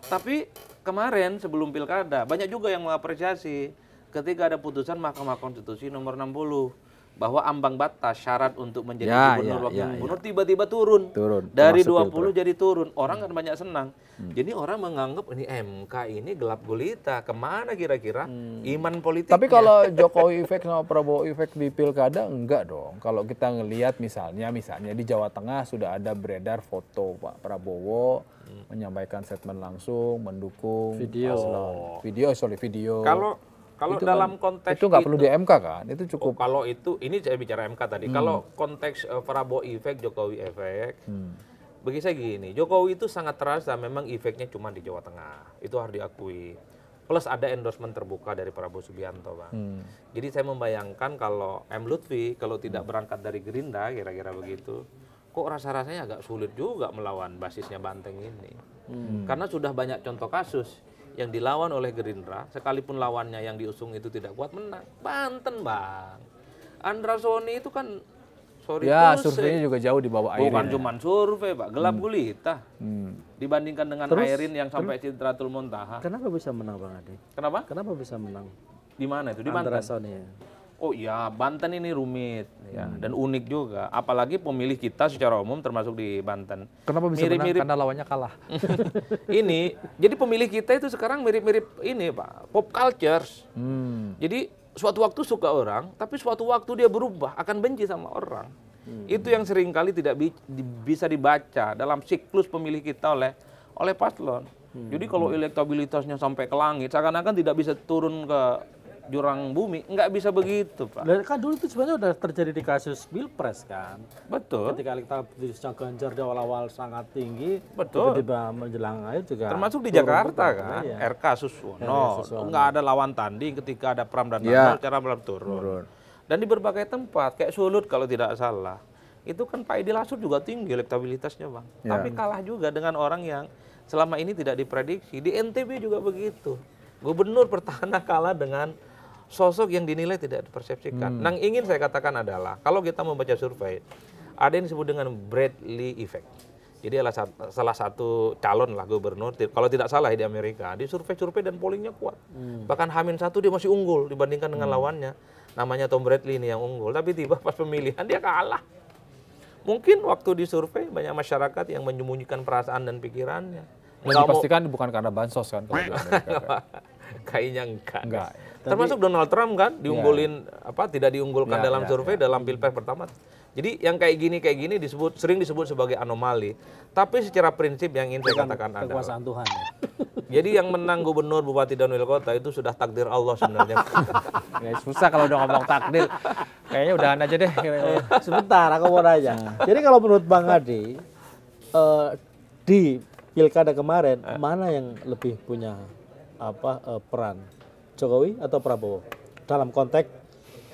Tapi kemarin sebelum pilkada banyak juga yang mengapresiasi ketika ada putusan Mahkamah Konstitusi nomor 60 bahwa ambang batas syarat untuk menjadi gubernur wakil gubernur tiba-tiba turun. Dari 20 jadi turun. Orang kan banyak senang. Jadi orang menganggap ini MK ini gelap gulita. Kemana kira-kira iman politiknya? Tapi kalau Jokowi efek sama Prabowo efek di pilkada enggak dong. Kalau kita ngelihat misalnya di Jawa Tengah sudah ada beredar foto Pak Prabowo menyampaikan statement langsung mendukung Video. Video. Kalau itu dalam konteks itu nggak perlu di MK kan? Itu cukup. Kalau itu, ini saya bicara MK tadi. Kalau konteks Prabowo efek, Jokowi efek, bagi saya gini, Jokowi itu sangat terasa memang efeknya cuma di Jawa Tengah. Itu harus diakui. Plus ada endorsement terbuka dari Prabowo Subianto, Bang. Jadi saya membayangkan kalau M. Lutfi, kalau tidak berangkat dari Gerindra, kira-kira begitu, kok rasa-rasanya agak sulit juga melawan basisnya Banteng ini. Karena sudah banyak contoh kasus yang dilawan oleh Gerindra, sekalipun lawannya yang diusung itu tidak kuat, menang. Banten, Bang. Andra Soni itu kan surveinya juga jauh di bawah Airin. Bukan cuma survei, Pak, gelap gulita. Dibandingkan dengan Airin yang sampai Sidratul Muntaha. Kenapa bisa menang, Bang Adi? Kenapa? Kenapa bisa menang? Di mana itu? Di Banten. Andra Soni. Oh iya, Banten ini rumit ya, dan unik juga. Apalagi pemilih kita secara umum termasuk di Banten. Kenapa bisa menang? Karena lawannya kalah. Ini, jadi pemilih kita itu sekarang mirip-mirip ini, Pak, pop cultures. Jadi suatu waktu suka orang, tapi suatu waktu dia berubah, akan benci sama orang. Itu yang seringkali tidak bisa dibaca dalam siklus pemilih kita oleh paslon. Jadi kalau elektabilitasnya sampai ke langit, seakan-akan tidak bisa turun ke jurang bumi, nggak bisa begitu, Pak. Dan kan dulu itu sebenarnya udah terjadi di kasus Pilpres kan. Betul. Ketika elektabilitasnya Ganjar di awal-awal sangat tinggi, betul. tiba-tiba menjelang akhir juga. Termasuk di Jakarta kan, RK Suswono, nggak ada lawan tanding ketika ada Pram dan Nambal, cara turun. Dan di berbagai tempat, kayak Sulut kalau tidak salah, itu kan Pak Edi Lasut juga tinggi elektabilitasnya, Bang. Tapi kalah juga dengan orang yang selama ini tidak diprediksi. Di NTB juga begitu. Gubernur pertahanan kalah dengan sosok yang dinilai tidak dipersepsikan. Yang ingin saya katakan adalah, kalau kita membaca survei, ada yang disebut dengan Bradley Effect. Jadi salah satu calon lah gubernur, kalau tidak salah di Amerika, di survei-survei dan pollingnya kuat. Bahkan H-1 dia masih unggul dibandingkan dengan lawannya. Namanya Tom Bradley ini yang unggul, tapi tiba pas pemilihan dia kalah. Mungkin waktu di survei banyak masyarakat yang menyembunyikan perasaan dan pikirannya. Dipastikan bukan karena bansos kan kalau di Amerika. Kayaknya enggak. Termasuk Donald Trump kan diunggulin tidak diunggulkan dalam survei dalam Pilpres pertama. Jadi yang kayak gini sering disebut sebagai anomali. Tapi secara prinsip yang ingin saya katakan adalah kekuasaan Tuhan. Jadi yang menang gubernur, bupati dan wali kota itu sudah takdir Allah sebenarnya. Ya, susah kalau udah ngomong takdir. Kayaknya udahan aja deh. Sebentar, aku mau nanya. Jadi kalau menurut Bang Adi, di pilkada kemarin mana yang lebih punya peran, Jokowi atau Prabowo? Dalam konteks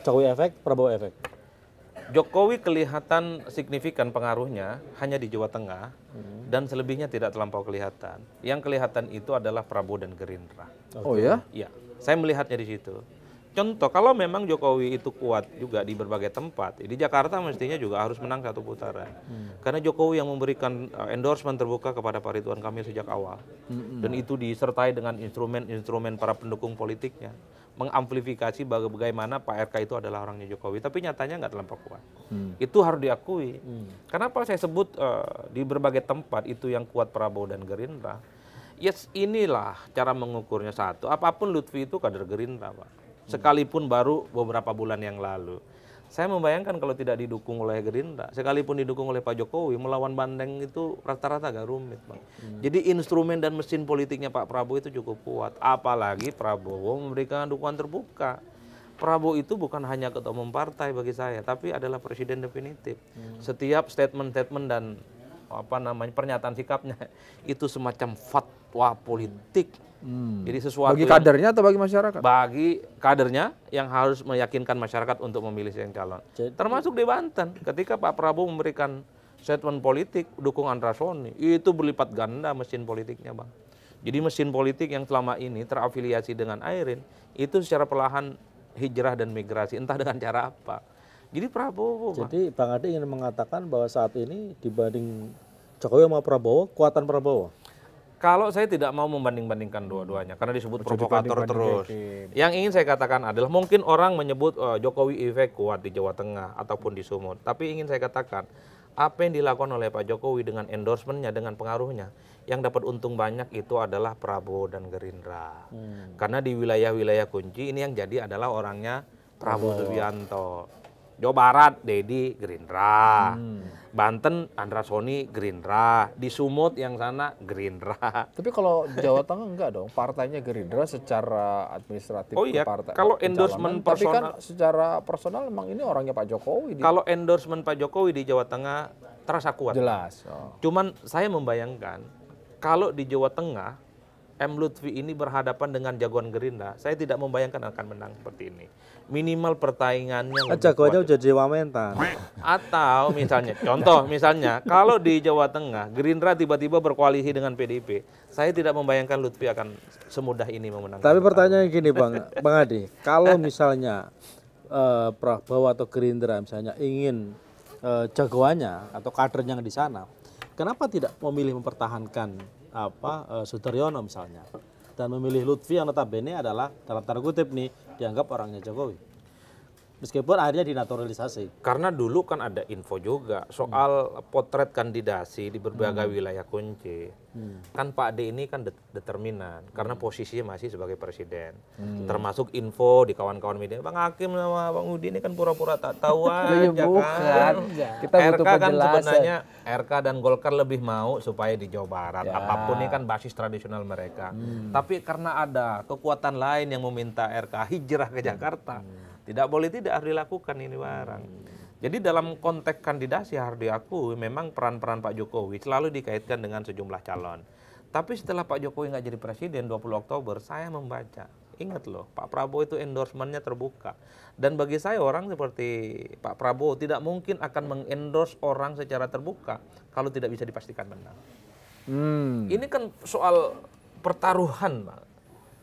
Jokowi efek, Prabowo efek. Jokowi kelihatan signifikan pengaruhnya hanya di Jawa Tengah dan selebihnya tidak terlampau kelihatan. Yang kelihatan itu adalah Prabowo dan Gerindra. Oh ya? Iya, saya melihatnya di situ. Contoh, kalau memang Jokowi itu kuat juga di berbagai tempat, di Jakarta mestinya juga harus menang satu putaran. Karena Jokowi yang memberikan endorsement terbuka kepada Pak Ridwan Kamil sejak awal. Dan itu disertai dengan instrumen-instrumen para pendukung politiknya. Mengamplifikasi bagaimana Pak RK itu adalah orangnya Jokowi. Tapi nyatanya nggak terlampau kuat. Itu harus diakui. Kenapa saya sebut di berbagai tempat itu yang kuat Prabowo dan Gerindra? Yes, inilah cara mengukurnya satu. Apapun Lutfi itu kader Gerindra, Pak. Sekalipun baru beberapa bulan yang lalu. Saya membayangkan kalau tidak didukung oleh Gerindra, sekalipun didukung oleh Pak Jokowi, melawan Bandeng itu rata-rata agak rumit, Bang. Jadi instrumen dan mesin politiknya Pak Prabowo itu cukup kuat. Apalagi Prabowo memberikan dukungan terbuka. Prabowo itu bukan hanya ketua umum partai bagi saya, tapi adalah presiden definitif. Setiap statement-statement dan pernyataan sikapnya itu semacam fatwa politik. Jadi sesuatu Bagi kadernya atau bagi masyarakat? bagi kadernya yang harus meyakinkan masyarakat untuk memilih yang calon. Termasuk di Banten, ketika Pak Prabowo memberikan statement politik dukung Andra Soni, itu berlipat ganda mesin politiknya, Bang. Jadi mesin politik yang selama ini terafiliasi dengan Airin, itu secara perlahan hijrah dan migrasi, entah dengan cara apa. Jadi Prabowo, Bang. Jadi Bang Ade ingin mengatakan bahwa saat ini dibanding Jokowi sama Prabowo, kuatan Prabowo. Kalau saya tidak mau membanding-bandingkan dua-duanya, karena disebut provokator terus. Yang ingin saya katakan adalah mungkin orang menyebut Jokowi efek kuat di Jawa Tengah ataupun di Sumut. Tapi ingin saya katakan, apa yang dilakukan oleh Pak Jokowi dengan endorsementnya, dengan pengaruhnya, yang dapat untung banyak itu adalah Prabowo dan Gerindra. Karena di wilayah-wilayah kunci ini yang jadi adalah orangnya Prabowo Subianto. Jawa Barat, Dedi, Gerindra. Banten, Andra Soni, Gerindra. Di Sumut yang sana, Gerindra. Tapi kalau Jawa Tengah enggak dong, partainya Gerindra secara administratif. Oh iya, partai, kalau pencalonan. endorsement Tapi kan personal. secara personal memang ini orangnya Pak Jokowi. Kalau endorsement Pak Jokowi di Jawa Tengah terasa kuat. Jelas. Cuman saya membayangkan, kalau di Jawa Tengah, M. Lutfi ini berhadapan dengan jagoan Gerindra, saya tidak membayangkan akan menang seperti ini. Minimal persaingannya lebih Jagoannya kuat. udah Dewa Mentan. Atau misalnya, contoh misalnya, kalau di Jawa Tengah, Gerindra tiba-tiba berkoalisi dengan PDIP, saya tidak membayangkan Lutfi akan semudah ini memenangkan. Tapi pertanyaannya gini Bang Ade, kalau misalnya Prabowo atau Gerindra misalnya ingin jagoannya atau kadernya yang di sana, kenapa tidak memilih mempertahankan Sudaryono misalnya dan memilih Lutfi yang notabene adalah dalam tanda kutip nih dianggap orangnya Jokowi meskipun akhirnya dinaturalisasi. Karena dulu kan ada info juga soal potret kandidasi di berbagai wilayah kunci. Kan Pak D ini kan determinan karena posisinya masih sebagai presiden. Termasuk info di kawan-kawan media, Bang Hakim sama Bang Udi ini kan pura-pura tak tahu aja kan. Kita butuh RK kan penjelasan. sebenarnya RK dan Golkar lebih mau supaya di Jawa Barat. Apapun ini kan basis tradisional mereka. Tapi karena ada kekuatan lain yang meminta RK hijrah ke Jakarta. Tidak boleh tidak harus dilakukan ini barang. Jadi dalam konteks kandidasi harus diakui memang peran-peran Pak Jokowi selalu dikaitkan dengan sejumlah calon. Tapi setelah Pak Jokowi nggak jadi presiden 20 Oktober, saya membaca. Ingat loh, Pak Prabowo itu endorsementnya terbuka. Dan bagi saya orang seperti Pak Prabowo tidak mungkin akan mengendorse orang secara terbuka kalau tidak bisa dipastikan menang. Ini kan soal pertaruhan, Pak.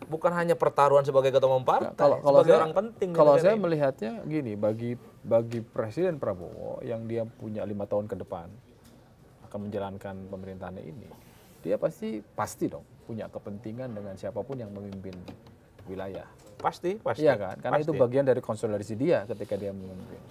Bukan hanya pertaruhan sebagai ketua umum partai, sebagai orang penting. Kalau saya melihatnya gini, bagi Presiden Prabowo yang dia punya 5 tahun ke depan akan menjalankan pemerintahan ini, dia pasti dong punya kepentingan dengan siapapun yang memimpin wilayah. Pasti. Iya kan? Karena pasti. itu bagian dari konsolidasi dia ketika dia memimpin.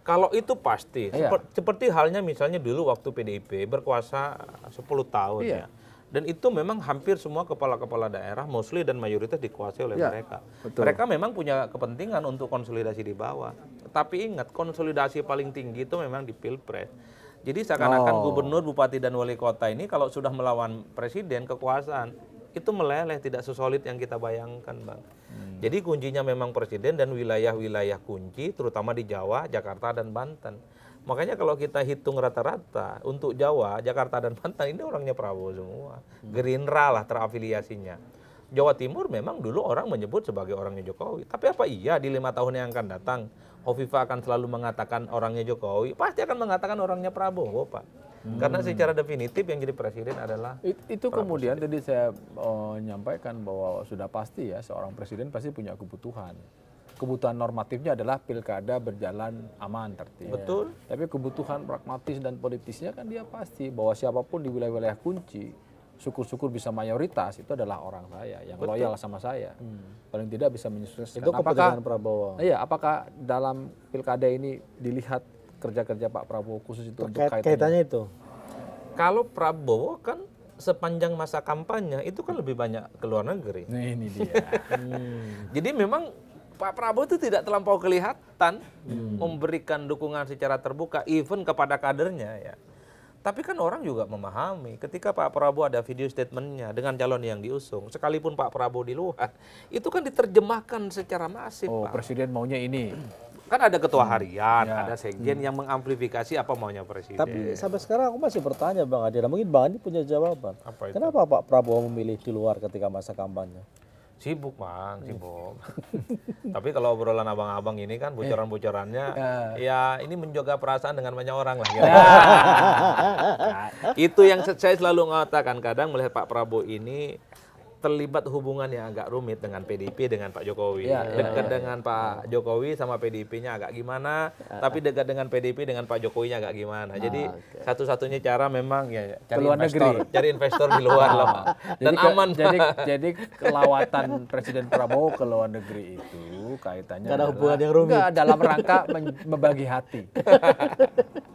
Kalau itu pasti. Iya. Seperti halnya misalnya dulu waktu PDIP berkuasa 10 tahun Iya. ya. Dan itu memang hampir semua kepala-kepala daerah mostly dan mayoritas dikuasai oleh mereka. Betul. Mereka memang punya kepentingan untuk konsolidasi di bawah. Tapi ingat, konsolidasi paling tinggi itu memang di Pilpres. Jadi seakan-akan gubernur, bupati, dan wali kota ini kalau sudah melawan presiden, kekuasaan, itu meleleh, tidak sesolid yang kita bayangkan, Bang. Jadi kuncinya memang presiden dan wilayah-wilayah kunci, terutama di Jawa, Jakarta, dan Banten. Makanya kalau kita hitung rata-rata untuk Jawa, Jakarta, dan Banten ini orangnya Prabowo semua. Gerindra lah terafiliasinya. Jawa Timur memang dulu orang menyebut sebagai orangnya Jokowi. Tapi apa iya di 5 tahun yang akan datang Hovifah akan selalu mengatakan orangnya Jokowi, pasti akan mengatakan orangnya Prabowo, Pak. Karena secara definitif yang jadi presiden adalah Itu kemudian tadi saya menyampaikan bahwa sudah pasti ya seorang presiden pasti punya kebutuhan. Kebutuhan normatifnya adalah pilkada berjalan aman, tertib. Betul. Tapi kebutuhan pragmatis dan politisnya kan dia pasti bahwa siapapun di wilayah-wilayah kunci, syukur-syukur bisa mayoritas, itu adalah orang saya yang loyal sama saya. Paling tidak bisa menyukseskan. Itu kepentingan Prabowo. Iya, apakah dalam pilkada ini dilihat kerja-kerja Pak Prabowo khusus itu untuk Kaitannya itu. kalau Prabowo kan sepanjang masa kampanye itu kan lebih banyak ke luar negeri. Nah, ini dia. Jadi memang Pak Prabowo itu tidak terlampau kelihatan memberikan dukungan secara terbuka even kepada kadernya ya. Tapi kan orang juga memahami ketika Pak Prabowo ada video statementnya dengan calon yang diusung, sekalipun Pak Prabowo di luar, itu kan diterjemahkan secara masif, Oh, Pak. presiden maunya ini. Kan ada ketua harian, ada sekjen yang mengamplifikasi apa maunya presiden. Tapi sampai sekarang aku masih bertanya Bang Adi, mungkin Bang Adi punya jawaban. Apa itu? Kenapa Pak Prabowo memilih di luar ketika masa kampanye? Sibuk, Bang, sibuk. Tapi kalau obrolan abang-abang ini kan bocoran-bocorannya, ya ini menjaga perasaan dengan banyak orang lah. Itu yang saya selalu mengatakan, kadang melihat Pak Prabowo ini terlibat hubungan yang agak rumit dengan PDIP, dengan Pak Jokowi. Dekat dengan Pak Jokowi sama PDIP-nya agak gimana, tapi dekat dengan PDIP dengan Pak Jokowi-nya agak gimana. Jadi satu-satunya cara memang ya cari Keluar investor, negeri. cari investor di luar lah, Pak. Dan aman, Pak. Jadi kelawatan Presiden Prabowo ke luar negeri itu kaitannya Nggak ada adalah- hubungan yang rumit. Nggak, dalam rangka membagi hati.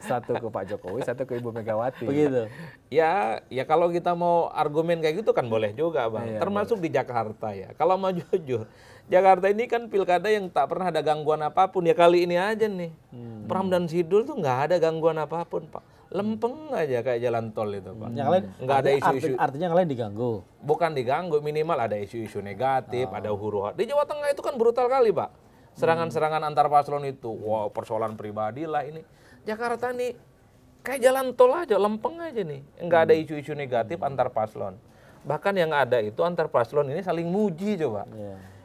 Satu ke Pak Jokowi, satu ke Ibu Megawati. Begitu. Ya kalau kita mau argumen kayak gitu kan boleh juga, Bang. Termasuk di Jakarta ya. Kalau mau jujur, Jakarta ini kan pilkada yang tak pernah ada gangguan apapun. Ya kali ini aja nih. Pram dan Sidul tuh nggak ada gangguan apapun, Pak. Lempeng aja kayak jalan tol itu, Pak. Yang lain Nggak ada isu-isu. Artinya yang lain diganggu. Bukan diganggu, minimal ada isu-isu negatif, ada huru-hara. Di Jawa Tengah itu kan brutal kali, Pak. Serangan-serangan antar paslon itu. Wow, persoalan pribadi lah ini. Jakarta nih kayak jalan tol aja, lempeng aja nih. Nggak ada isu-isu negatif antar paslon. Bahkan yang ada itu antar paslon ini saling muji coba.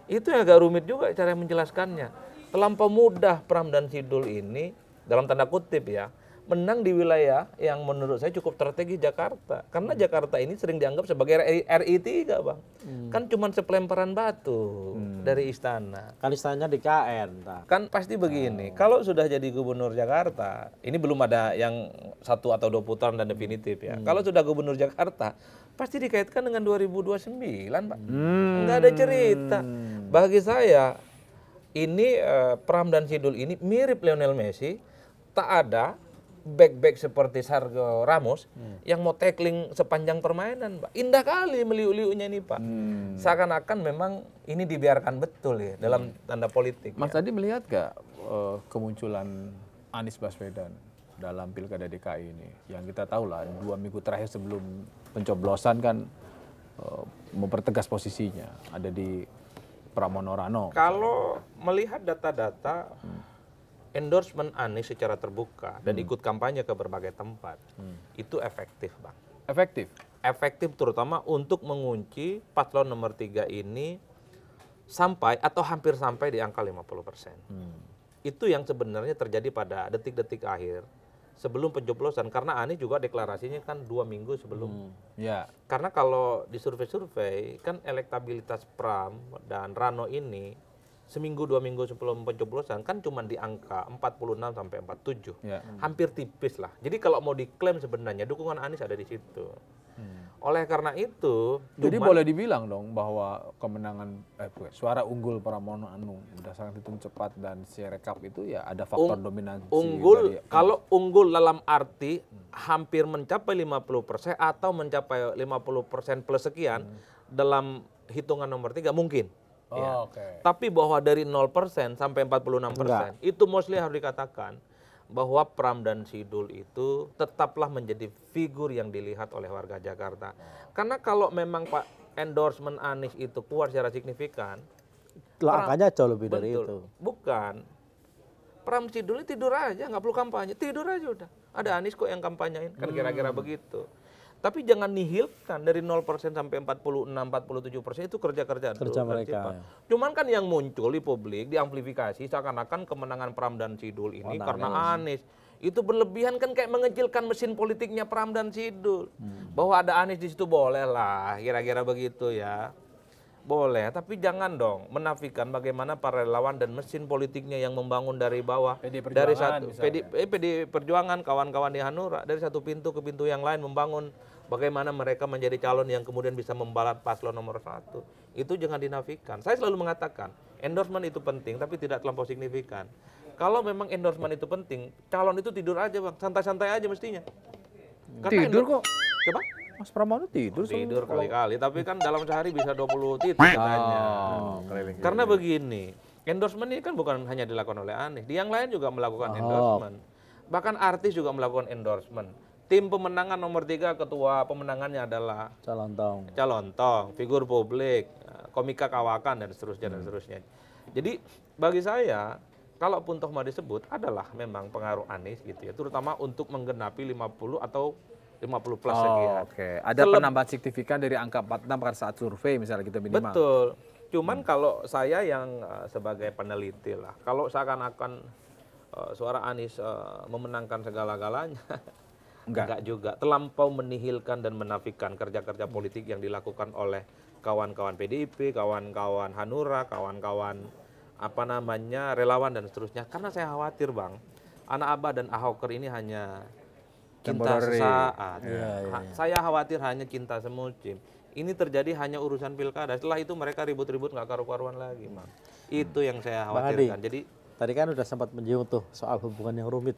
Itu yang agak rumit juga cara menjelaskannya. Terlampau mudah Pram dan Sidul ini, dalam tanda kutip ya, menang di wilayah yang menurut saya cukup strategis Jakarta. Karena Jakarta ini sering dianggap sebagai RI3, Bang. Kan cuma sepelemparan batu dari istana. Kan istilahnya di KN. Kan pasti begini, kalau sudah jadi gubernur Jakarta, ini belum ada yang 1 atau 2 putaran dan definitif ya. Kalau sudah gubernur Jakarta, pasti dikaitkan dengan 2029, Pak. Nggak ada cerita. Bagi saya, ini Pram dan Sidul ini mirip Lionel Messi, tak ada back-back seperti Sergio Ramos yang mau tackling sepanjang permainan, Pak. Indah kali meliuk-liuknya nih, Pak. Seakan-akan memang ini dibiarkan betul ya dalam tanda politik. Mas tadi melihat gak kemunculan Anies Baswedan dalam Pilkada DKI ini? Yang kita tahu lah 2 minggu terakhir sebelum pencoblosan kan mempertegas posisinya ada di Pramono Rano. Kalau melihat data-data endorsement Anies secara terbuka dan ikut kampanye ke berbagai tempat, itu efektif, Bang. Efektif? Efektif terutama untuk mengunci paslon nomor 3 ini sampai atau hampir sampai di angka 50%. Itu yang sebenarnya terjadi pada detik-detik akhir sebelum pencoblosan, karena Anies juga deklarasinya kan 2 minggu sebelum. Ya. Karena kalau di survei-survei kan elektabilitas Pram dan Rano ini seminggu 2 minggu sebelum pencoblosan kan cuma di angka 46 sampai 47. Ya. Hampir tipis lah. Jadi kalau mau diklaim sebenarnya dukungan Anies ada di situ. Oleh karena itu, Jadi boleh dibilang dong bahwa kemenangan suara unggul Pramono Anung berdasarkan hitung cepat dan Sirekap itu ya ada faktor dominansi. unggul, dari- kalau unggul dalam arti hampir mencapai 50% atau mencapai 50% plus sekian dalam hitungan nomor 3 mungkin. Ya. Oke. Tapi bahwa dari 0% sampai 46%, itu mostly harus dikatakan bahwa Pram dan Sidul itu tetaplah menjadi figur yang dilihat oleh warga Jakarta. Karena kalau memang Pak endorsement Anies itu kuat secara signifikan, Angkanya jauh lebih dari betul. itu. Bukan. Pram Sidul ini tidur aja, nggak perlu kampanye, tidur aja udah. Ada Anies kok yang kampanyain, kan kira-kira begitu. Tapi jangan nihilkan dari 0% sampai 46-47% itu kerja mereka. Ya. Cuman kan yang muncul di publik, diamplifikasi seakan-akan kemenangan Pram dan Sidul ini karena Anies. Itu berlebihan kan kayak mengecilkan mesin politiknya Pram dan Sidul. Bahwa ada Anies di situ boleh lah, kira-kira begitu ya. Boleh, tapi jangan dong menafikan bagaimana para relawan dan mesin politiknya yang membangun dari bawah. Dari satu PD Perjuangan, kawan-kawan di Hanura, dari satu pintu ke pintu yang lain membangun bagaimana mereka menjadi calon yang kemudian bisa membalat paslon nomor 1. Itu jangan dinafikan. Saya selalu mengatakan, endorsement itu penting tapi tidak terlampau signifikan. Kalau memang endorsement itu penting, calon itu tidur aja Bang, santai-santai aja mestinya. Tidur kok. Coba? Mas Pramono tidur Kali-kali, tapi kan dalam sehari bisa 20 titik katanya. Karena begini, endorsement ini kan bukan hanya dilakukan oleh Anies, yang lain juga melakukan endorsement. Bahkan artis juga melakukan endorsement. Tim pemenangan nomor 3, ketua pemenangannya adalah calon tong, figur publik, komika kawakan dan seterusnya. Jadi bagi saya, kalaupun toh mau disebut adalah memang pengaruh Anies gitu ya, terutama untuk menggenapi 50 atau 50 plus sekian. Oke. Ada penambahan signifikan dari angka 46 pada saat survei misalnya kita minimal. Betul. Cuman kalau saya yang sebagai peneliti lah, kalau seakan-akan suara Anies memenangkan segala-galanya, enggak juga. Terlampau menihilkan dan menafikan kerja-kerja politik yang dilakukan oleh kawan-kawan PDIP, kawan-kawan Hanura, kawan-kawan relawan dan seterusnya. Karena saya khawatir Bang, anak Abah dan Ahoker ini hanya cinta sesaat. Saya khawatir hanya cinta semusim. Ini terjadi hanya urusan pilkada. Setelah itu mereka ribut-ribut nggak karu-karuan lagi, Bang. Itu yang saya khawatirkan. Jadi tadi kan udah sempat menyinggung tuh soal hubungan yang rumit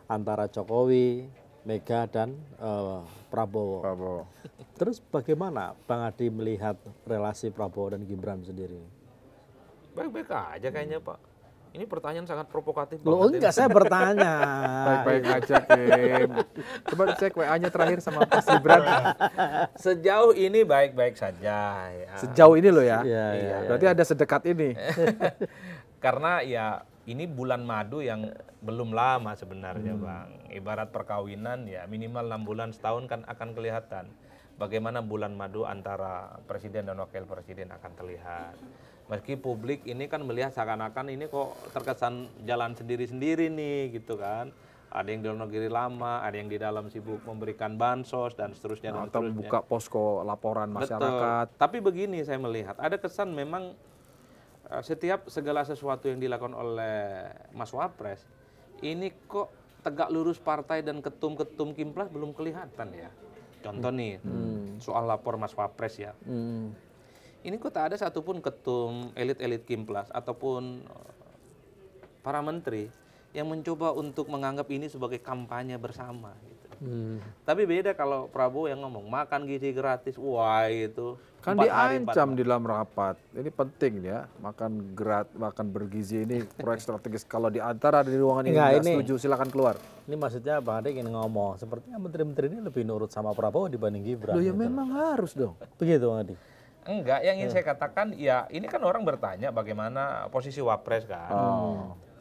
antara Jokowi, Mega dan Prabowo. Terus bagaimana Bang Adi melihat relasi Prabowo dan Gibran sendiri? Baik-baik aja kayaknya Pak. Ini pertanyaan sangat provokatif. Loh enggak, saya bertanya. Baik-baik aja, Kim. Coba cek WA-nya terakhir sama Mas Gibran. Sejauh ini baik-baik saja. Ya. Sejauh ini loh ya? Iya. Berarti ada sedekat ini. Karena ya ini bulan madu yang belum lama sebenarnya Bang. Ibarat perkawinan ya minimal 6 bulan setahun kan akan kelihatan. Bagaimana bulan madu antara presiden dan wakil presiden akan terlihat. Meski publik ini kan melihat seakan-akan ini kok terkesan jalan sendiri-sendiri nih gitu kan. Ada yang di luar negeri lama, ada yang di dalam sibuk memberikan bansos dan seterusnya. Atau membuka posko laporan masyarakat. Betul. Tapi begini saya melihat, ada kesan memang setiap segala sesuatu yang dilakukan oleh Mas Wapres, ini kok tegak lurus partai dan ketum-ketum Kimplas belum kelihatan ya. Contoh nih, soal lapor Mas Wapres ya. Ini kok tak ada satupun ketum elit-elit Kimplas ataupun para menteri yang mencoba untuk menganggap ini sebagai kampanye bersama. Gitu. Tapi beda kalau Prabowo yang ngomong makan gizi gratis, wah itu. Kan diancam di dalam rapat. Ini penting ya, makan bergizi ini proyek strategis. Kalau di antara di ruangan ini nggak setuju, silakan keluar. Ini maksudnya Bang Adi ingin ngomong, sepertinya menteri-menteri ini lebih nurut sama Prabowo dibanding Gibran. Loh ya memang harus dong. Begitu Bang Adi. Enggak, yang ingin saya katakan ya ini kan orang bertanya bagaimana posisi Wapres kan.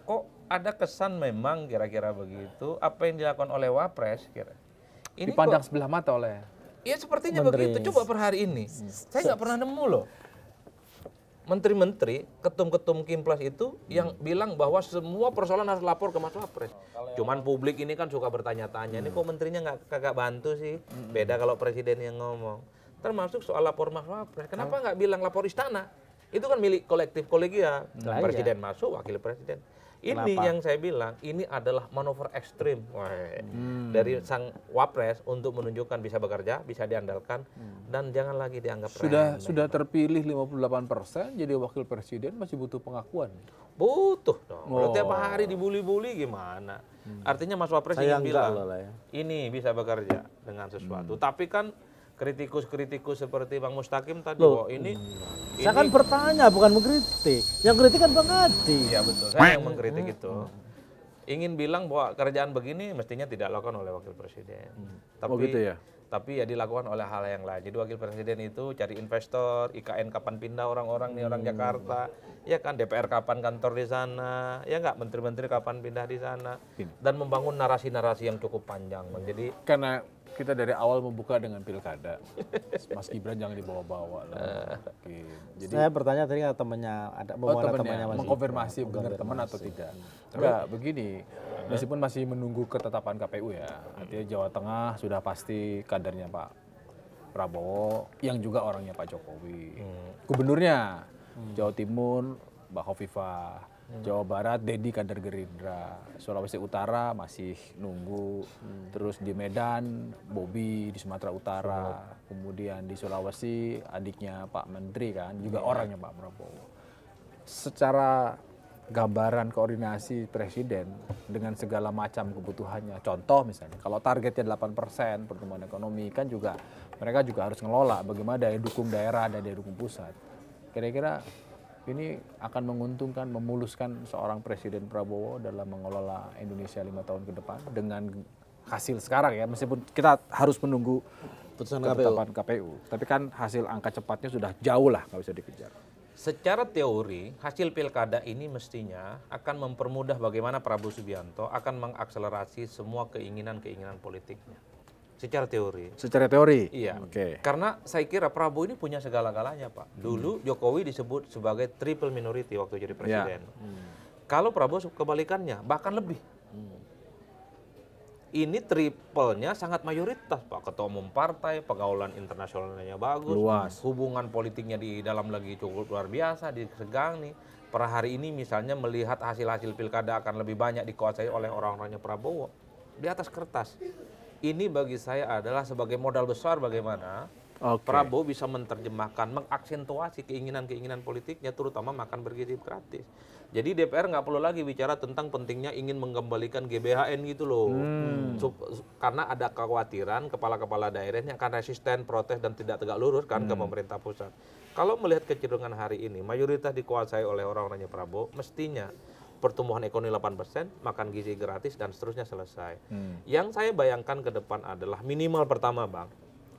Kok ada kesan memang kira-kira begitu, apa yang dilakukan oleh Wapres ini dipandang sebelah mata oleh. Iya sepertinya begitu, coba per hari ini. Saya nggak pernah nemu loh. Menteri-menteri, ketum-ketum Kimplas itu yang bilang bahwa semua persoalan harus lapor ke Mas Wapres. Cuman publik ini kan suka bertanya-tanya, ini kok menterinya kagak bantu sih? Beda kalau presiden yang ngomong. Termasuk soal lapor Mas Wapres. Kenapa nggak bilang lapor istana? Itu kan milik kolektif kolegial. Presiden masuk, wakil presiden. Ini yang saya bilang, ini adalah manuver ekstrim dari sang Wapres untuk menunjukkan bisa bekerja, bisa diandalkan, dan jangan lagi dianggap remeh. Sudah terpilih 58% jadi wakil presiden masih butuh pengakuan. Butuh dong. Kalau tiap hari dibully-bully gimana? Artinya Mas Wapres ingin bilang, ini bisa bekerja dengan sesuatu. Tapi kan kritikus-kritikus seperti Bang Mustaqim tadi, ini saya kan bertanya bukan mengkritik. Yang kritik kan Bang Adi. Iya betul, saya yang mengkritik itu. Ingin bilang bahwa kerjaan begini mestinya tidak dilakukan oleh wakil presiden. Tapi gitu ya? Tapi ya dilakukan oleh hal yang lain. Jadi wakil presiden itu cari investor, IKN kapan pindah orang-orang nih orang Jakarta, ya kan DPR kapan kantor di sana, ya nggak menteri-menteri kapan pindah di sana, dan membangun narasi-narasi yang cukup panjang. Jadi kita dari awal membuka dengan pilkada. Mas Gibran jangan dibawa-bawa lah. Oke. Jadi Saya bertanya tadi temannya ada temannya Mas mengkonfirmasi Gibran. benar teman atau tidak. Enggak, begini. Meskipun masih menunggu ketetapan KPU ya. Artinya Jawa Tengah sudah pasti kadernya Pak Prabowo yang juga orangnya Pak Jokowi. Gubernurnya Jawa Timur Mbak Khofifah. Jawa Barat Dedi kader Gerindra, Sulawesi Utara masih nunggu, terus di Medan Bobi, di Sumatera Utara, kemudian di Sulawesi adiknya Pak Menteri kan, juga orangnya Pak Prabowo. Secara gambaran koordinasi presiden dengan segala macam kebutuhannya, contoh misalnya kalau targetnya 8% pertumbuhan ekonomi kan juga mereka juga harus ngelola bagaimana daya dukung daerah dan daya dukung pusat. Kira-kira ini akan menguntungkan, memuluskan seorang Presiden Prabowo dalam mengelola Indonesia 5 tahun ke depan dengan hasil sekarang ya, meskipun kita harus menunggu Putusan ketetapan KPU. Tapi kan hasil angka cepatnya sudah jauh lah, nggak bisa dikejar. Secara teori, hasil pilkada ini mestinya akan mempermudah bagaimana Prabowo Subianto akan mengakselerasi semua keinginan-keinginan politiknya. Secara teori. Secara teori? Iya. Oke. Karena saya kira Prabowo ini punya segala-galanya, Pak. Dulu Jokowi disebut sebagai triple minority waktu jadi presiden. Kalau Prabowo kebalikannya, bahkan lebih. Ini triple-nya sangat mayoritas, Pak. Ketua umum partai, pergaulan internasionalnya bagus, Luas. hubungan politiknya di dalam lagi cukup luar biasa, disegani. Per hari ini misalnya melihat hasil-hasil pilkada akan lebih banyak dikuasai oleh orang-orangnya Prabowo. Di atas kertas. Ini bagi saya adalah sebagai modal besar bagaimana Prabowo bisa menerjemahkan, mengaksentuasi keinginan-keinginan politiknya, terutama makan bergizi gratis. Jadi DPR nggak perlu lagi bicara tentang pentingnya ingin mengembalikan GBHN gitu loh. Karena ada kekhawatiran kepala-kepala daerahnya akan resisten, protes, dan tidak tegak lurus kan ke pemerintah pusat. Kalau melihat kecenderungan hari ini, mayoritas dikuasai oleh orang-orangnya Prabowo, mestinya pertumbuhan ekonomi 8%, makan gizi gratis, dan seterusnya selesai. Yang saya bayangkan ke depan adalah minimal pertama, Bang,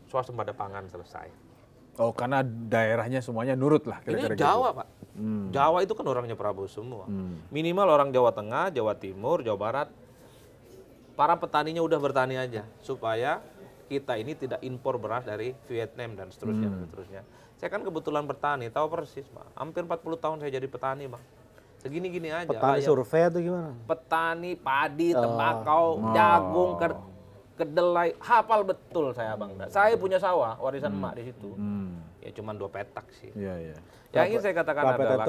swasembada pangan selesai. Oh, karena daerahnya semuanya nurut lah kira-kira Ini Jawa, Pak. Jawa itu kan orangnya Prabowo semua. Minimal orang Jawa Tengah, Jawa Timur, Jawa Barat, para petaninya udah bertani aja. Supaya kita ini tidak impor beras dari Vietnam dan seterusnya. Dan seterusnya. Saya kan kebetulan bertani, tahu persis, Pak. Hampir 40 tahun saya jadi petani, Bang. Segini-gini aja. Petani survei atau gimana? Petani, padi, tembakau, jagung, kedelai, hafal betul saya, Bang. Saya punya sawah, warisan emak di situ. Ya cuma 2 petak sih. Iya, iya. Yang ingin saya katakan adalah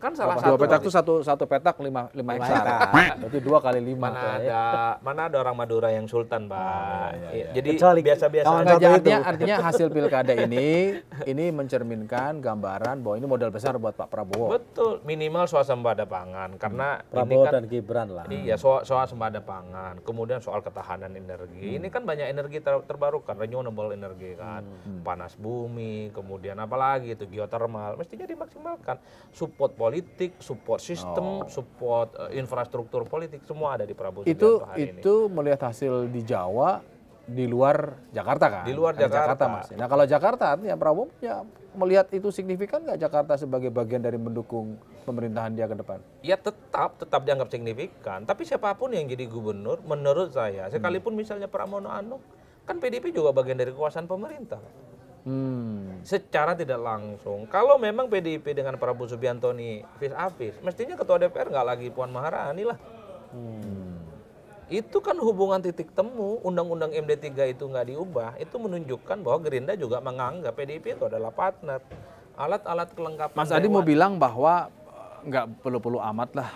kan salah 2 satu petak itu satu petak 5 hektar. Berarti 2 kali 5. mana ada orang Madura yang sultan, Pak. Jadi Kecuali biasa-biasa kawan-kawan Artinya hasil pilkada ini mencerminkan gambaran bahwa ini modal besar buat Pak Prabowo. betul, minimal swasembada pangan karena Prabowo ini kan dan Gibran lah. iya, soal swasembada pangan, kemudian soal ketahanan energi. Ini kan banyak energi terbarukan, renewable energi kan, panas bumi, kemudian apalagi itu geothermal, mestinya dimaksimalkan. Support politik, support sistem, support infrastruktur politik, semua ada di Prabowo Subianto hari ini. Itu melihat hasil di Jawa di luar Jakarta kan? Di luar Ada Jakarta. Mas. Nah kalau Jakarta artinya Prabowo ya melihat itu signifikan nggak Jakarta sebagai bagian dari mendukung pemerintahan dia ke depan? Ya tetap dianggap signifikan. Tapi siapapun yang jadi gubernur, menurut saya, sekalipun misalnya Pramono Anung, kan PDIP juga bagian dari kekuasaan pemerintah. Secara tidak langsung. Kalau memang PDIP dengan Prabowo Subianto ini vis-a-vis, mestinya Ketua DPR nggak lagi Puan Maharani lah. Itu kan hubungan titik temu, Undang-Undang MD3 itu nggak diubah, itu menunjukkan bahwa Gerindra juga menganggap PDIP itu adalah partner. Alat-alat kelengkapan. Mas Adi mau bilang bahwa nggak perlu-perlu amat lah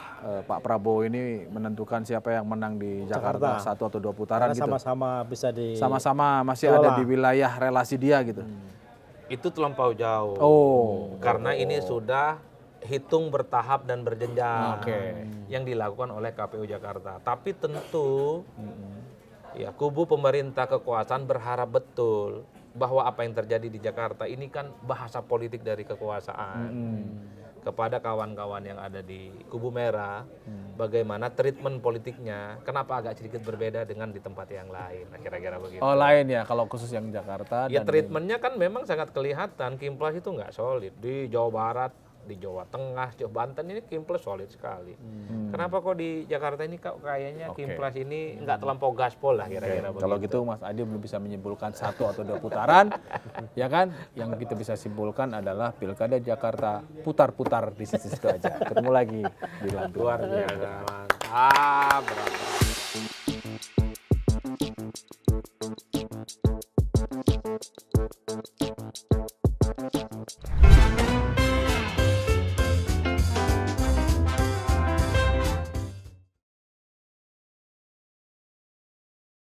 Pak Prabowo ini menentukan siapa yang menang di Jakarta 1 atau 2 putaran Karena gitu. sama-sama bisa Sama-sama masih ada di wilayah relasi dia gitu. Itu terlampau jauh. Karena ini sudah hitung bertahap dan berjenjang yang dilakukan oleh KPU Jakarta. Tapi tentu ya kubu pemerintah kekuasaan berharap betul bahwa apa yang terjadi di Jakarta ini kan bahasa politik dari kekuasaan. Kepada kawan-kawan yang ada di kubu merah, bagaimana treatment politiknya, kenapa agak sedikit berbeda dengan di tempat yang lain, nah, kira-kira begitu. Oh lain ya, kalau khusus yang Jakarta. Ya treatmentnya kan memang sangat kelihatan, Kimplas itu nggak solid. Di Jawa Barat di Jawa Tengah, Jawa Banten ini Kimples solid sekali. Kenapa kok di Jakarta ini kayaknya Kimples ini nggak terlampau gaspol lah kira-kira begitu. Kalau gitu Mas Adi belum bisa menyimpulkan 1 atau 2 putaran, ya kan? Yang kita bisa simpulkan adalah Pilkada Jakarta putar-putar di situ aja. Ketemu lagi di Lampung. Luar biasa, mantap.